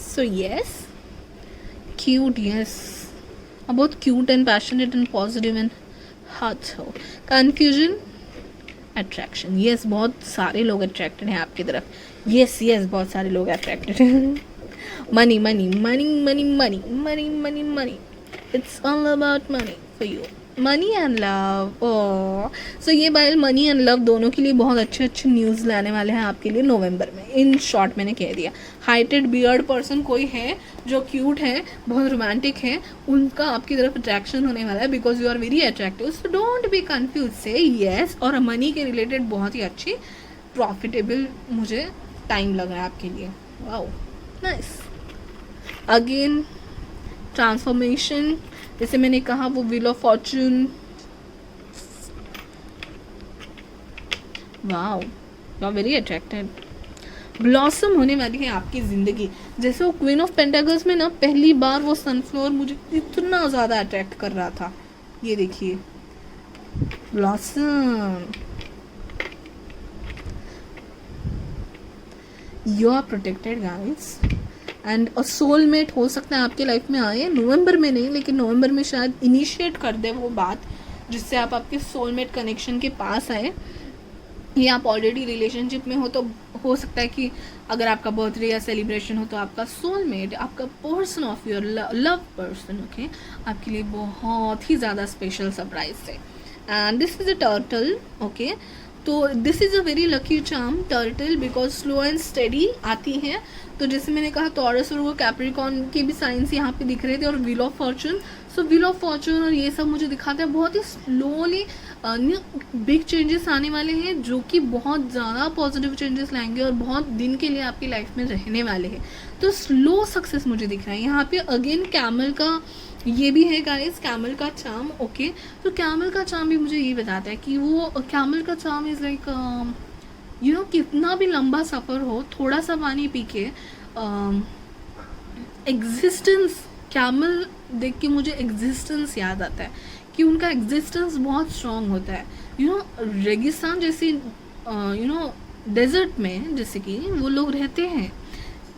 So yes, cute, yes, about cute and passionate and positive and heartful. Confusion, attraction. Yes, बहुत सारे लोग attracted हैं आपकी तरफ. Yes, yes, बहुत सारे लोग attracted हैं. Money, money, money, money, money, money, money, money. It's all about money for you. Money and love. Oh, so ये बाइल मनी एंड लव दोनों के लिए बहुत अच्छे अच्छे न्यूज़ लाने वाले हैं आपके लिए नवंबर में. इन शॉर्ट मैंने कह दिया. हाइटेड बियर्ड पर्सन कोई है जो क्यूट है, बहुत रोमांटिक है, उनका आपकी तरफ अट्रैक्शन होने वाला है because you are very attractive. So don't be confuse, say yes. और मनी के रिलेटेड बहुत ही अच्छी प्रॉफिटेबल मुझे टाइम लग रहा है आपके लिए. Wow, nice. अगेन ट्रांसफॉर्मेशन, जैसे मैंने कहा, वो wheel of fortune. Wow, you are very attracted. Blossom होने वाली है आपकी ज़िंदगी. जैसे वो क्वीन ऑफ पेंटाकल्स में ना पहली बार वो सनफ्लावर मुझे इतना ज़्यादा अट्रैक्ट कर रहा था. ये देखिए, blossom. You are protected guys. And a soulmate हो सकता है आपके लाइफ में आए. नवंबर में नहीं, लेकिन नवंबर में शायद इनिशिएट कर दे वो बात जिससे आप आपके सोलमेट कनेक्शन के पास आए. या आप ऑलरेडी रिलेशनशिप में हो तो हो सकता है कि अगर आपका बर्थडे या सेलिब्रेशन हो तो आपका सोलमेट, आपका person of your love person, okay, आपके लिए बहुत ही ज़्यादा स्पेशल सरप्राइज है. And this is a turtle. Okay, तो this is a very lucky charm turtle because slow and steady आती है। तो जैसे मैंने कहा टॉरस और वो कैप्रिकॉर्न के भी साइंस यहाँ पे दिख रहे थे, और wheel of Fortune. So wheel of Fortune और ये सब मुझे दिखाता है बहुत ही स्लोली बिग चेंजेस आने वाले हैं, जो कि बहुत ज़्यादा पॉजिटिव चेंजेस लाएंगे और बहुत दिन के लिए आपकी लाइफ में रहने वाले हैं। तो स्लो सक्सेस मुझे दिख रहा है यहाँ पे। अगेन कैमल का ये भी है गाइस, कैमल का चार्म। ओके, तो कैमल का चार्म भी मुझे ये बताता है कि वो कैमल का चार्म इज़ लाइक कितना भी लंबा सफ़र हो, थोड़ा सा पानी पी के एग्जिस्टेंस, कैमल देख के मुझे एग्जिस्टेंस याद आता है कि उनका एग्जिस्टेंस बहुत स्ट्रांग होता है। रेगिस्तान जैसे डेजर्ट में जैसे कि वो लोग रहते हैं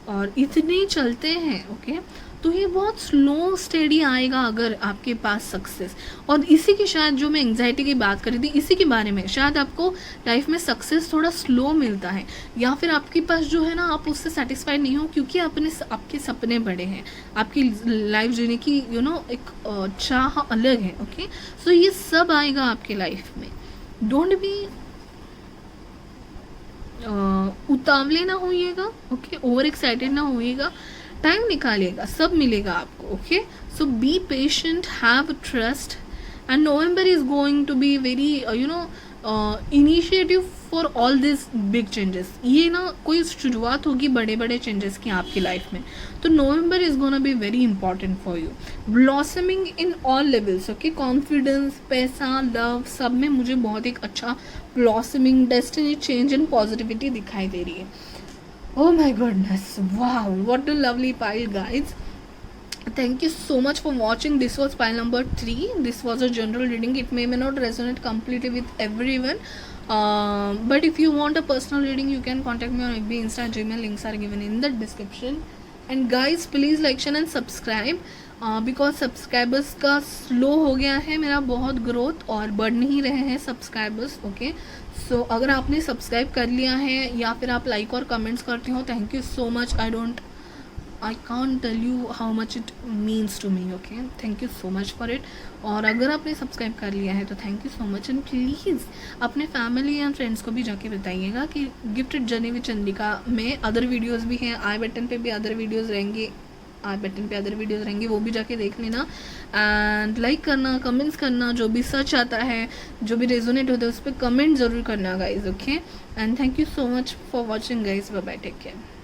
और इतने चलते हैं। ओके, तो ये बहुत स्लो स्टेडी आएगा अगर आपके पास सक्सेस। और इसी की शायद जो मैं एंग्जाइटी की बात कर रही थी, इसी के बारे में शायद आपको लाइफ में सक्सेस थोड़ा स्लो मिलता है, या फिर आपके पास जो है ना आप उससे सेटिस्फाइड नहीं हो क्योंकि आपके सपने बड़े हैं, आपकी लाइफ जीने की एक चाह अलग है। ओके, सो ये सब आएगा आपके लाइफ में। डोंट बी उतावले ना होइएगा। ओके, ओवर एक्साइटेड ना होइएगा, टाइम निकालिएगा, सब मिलेगा आपको। Okay, so be patient, have trust, and November is going to be very initiative for all this big changes. ये ना कोई शुरुआत होगी बड़े बड़े चेंजेस की आपकी लाइफ में। तो November is gonna be very important for you, blossoming in all levels. Okay, confidence, पैसा, लव, सब में मुझे बहुत एक अच्छा blossoming, destiny change and positivity दिखाई दे रही है। Oh my goodness, wow, what a lovely pile guys. Thank you so much for watching. This was pile number 3. This was a general reading. It may not resonate completely with everyone, but if you want a personal reading you can contact me on FB, Insta, Gmail. Links are given in the description. And guys please like, share and subscribe because subscribers का slow हो गया है मेरा बहुत growth, और बढ़ नहीं रहे हैं सब्सक्राइबर्स। ओके, सो अगर आपने सब्सक्राइब कर लिया है या फिर आप लाइक और कमेंट्स करते हो, thank you so much. I can't tell you how much it means to me. Okay, thank you so much for it. और अगर आपने सब्सक्राइब कर लिया है तो thank you so much, and please अपने फैमिली एंड फ्रेंड्स को भी जाके बताइएगा कि गिफ्टेड जर्नी विद चंद्रिका में अदर वीडियोज़ भी हैं, आई बटन पे भी अदर वीडियोज़ रहेंगे, आई बटन पे अदर वीडियोज़ रहेंगे, वो भी जाके देख लेना। एंड लाइक करना, कमेंट्स करना, जो भी सच आता है, जो भी रेजोनेट होता है उस पर कमेंट ज़रूर करना guys. Okay, and thank you so much for watching guys. Bye bye, take care.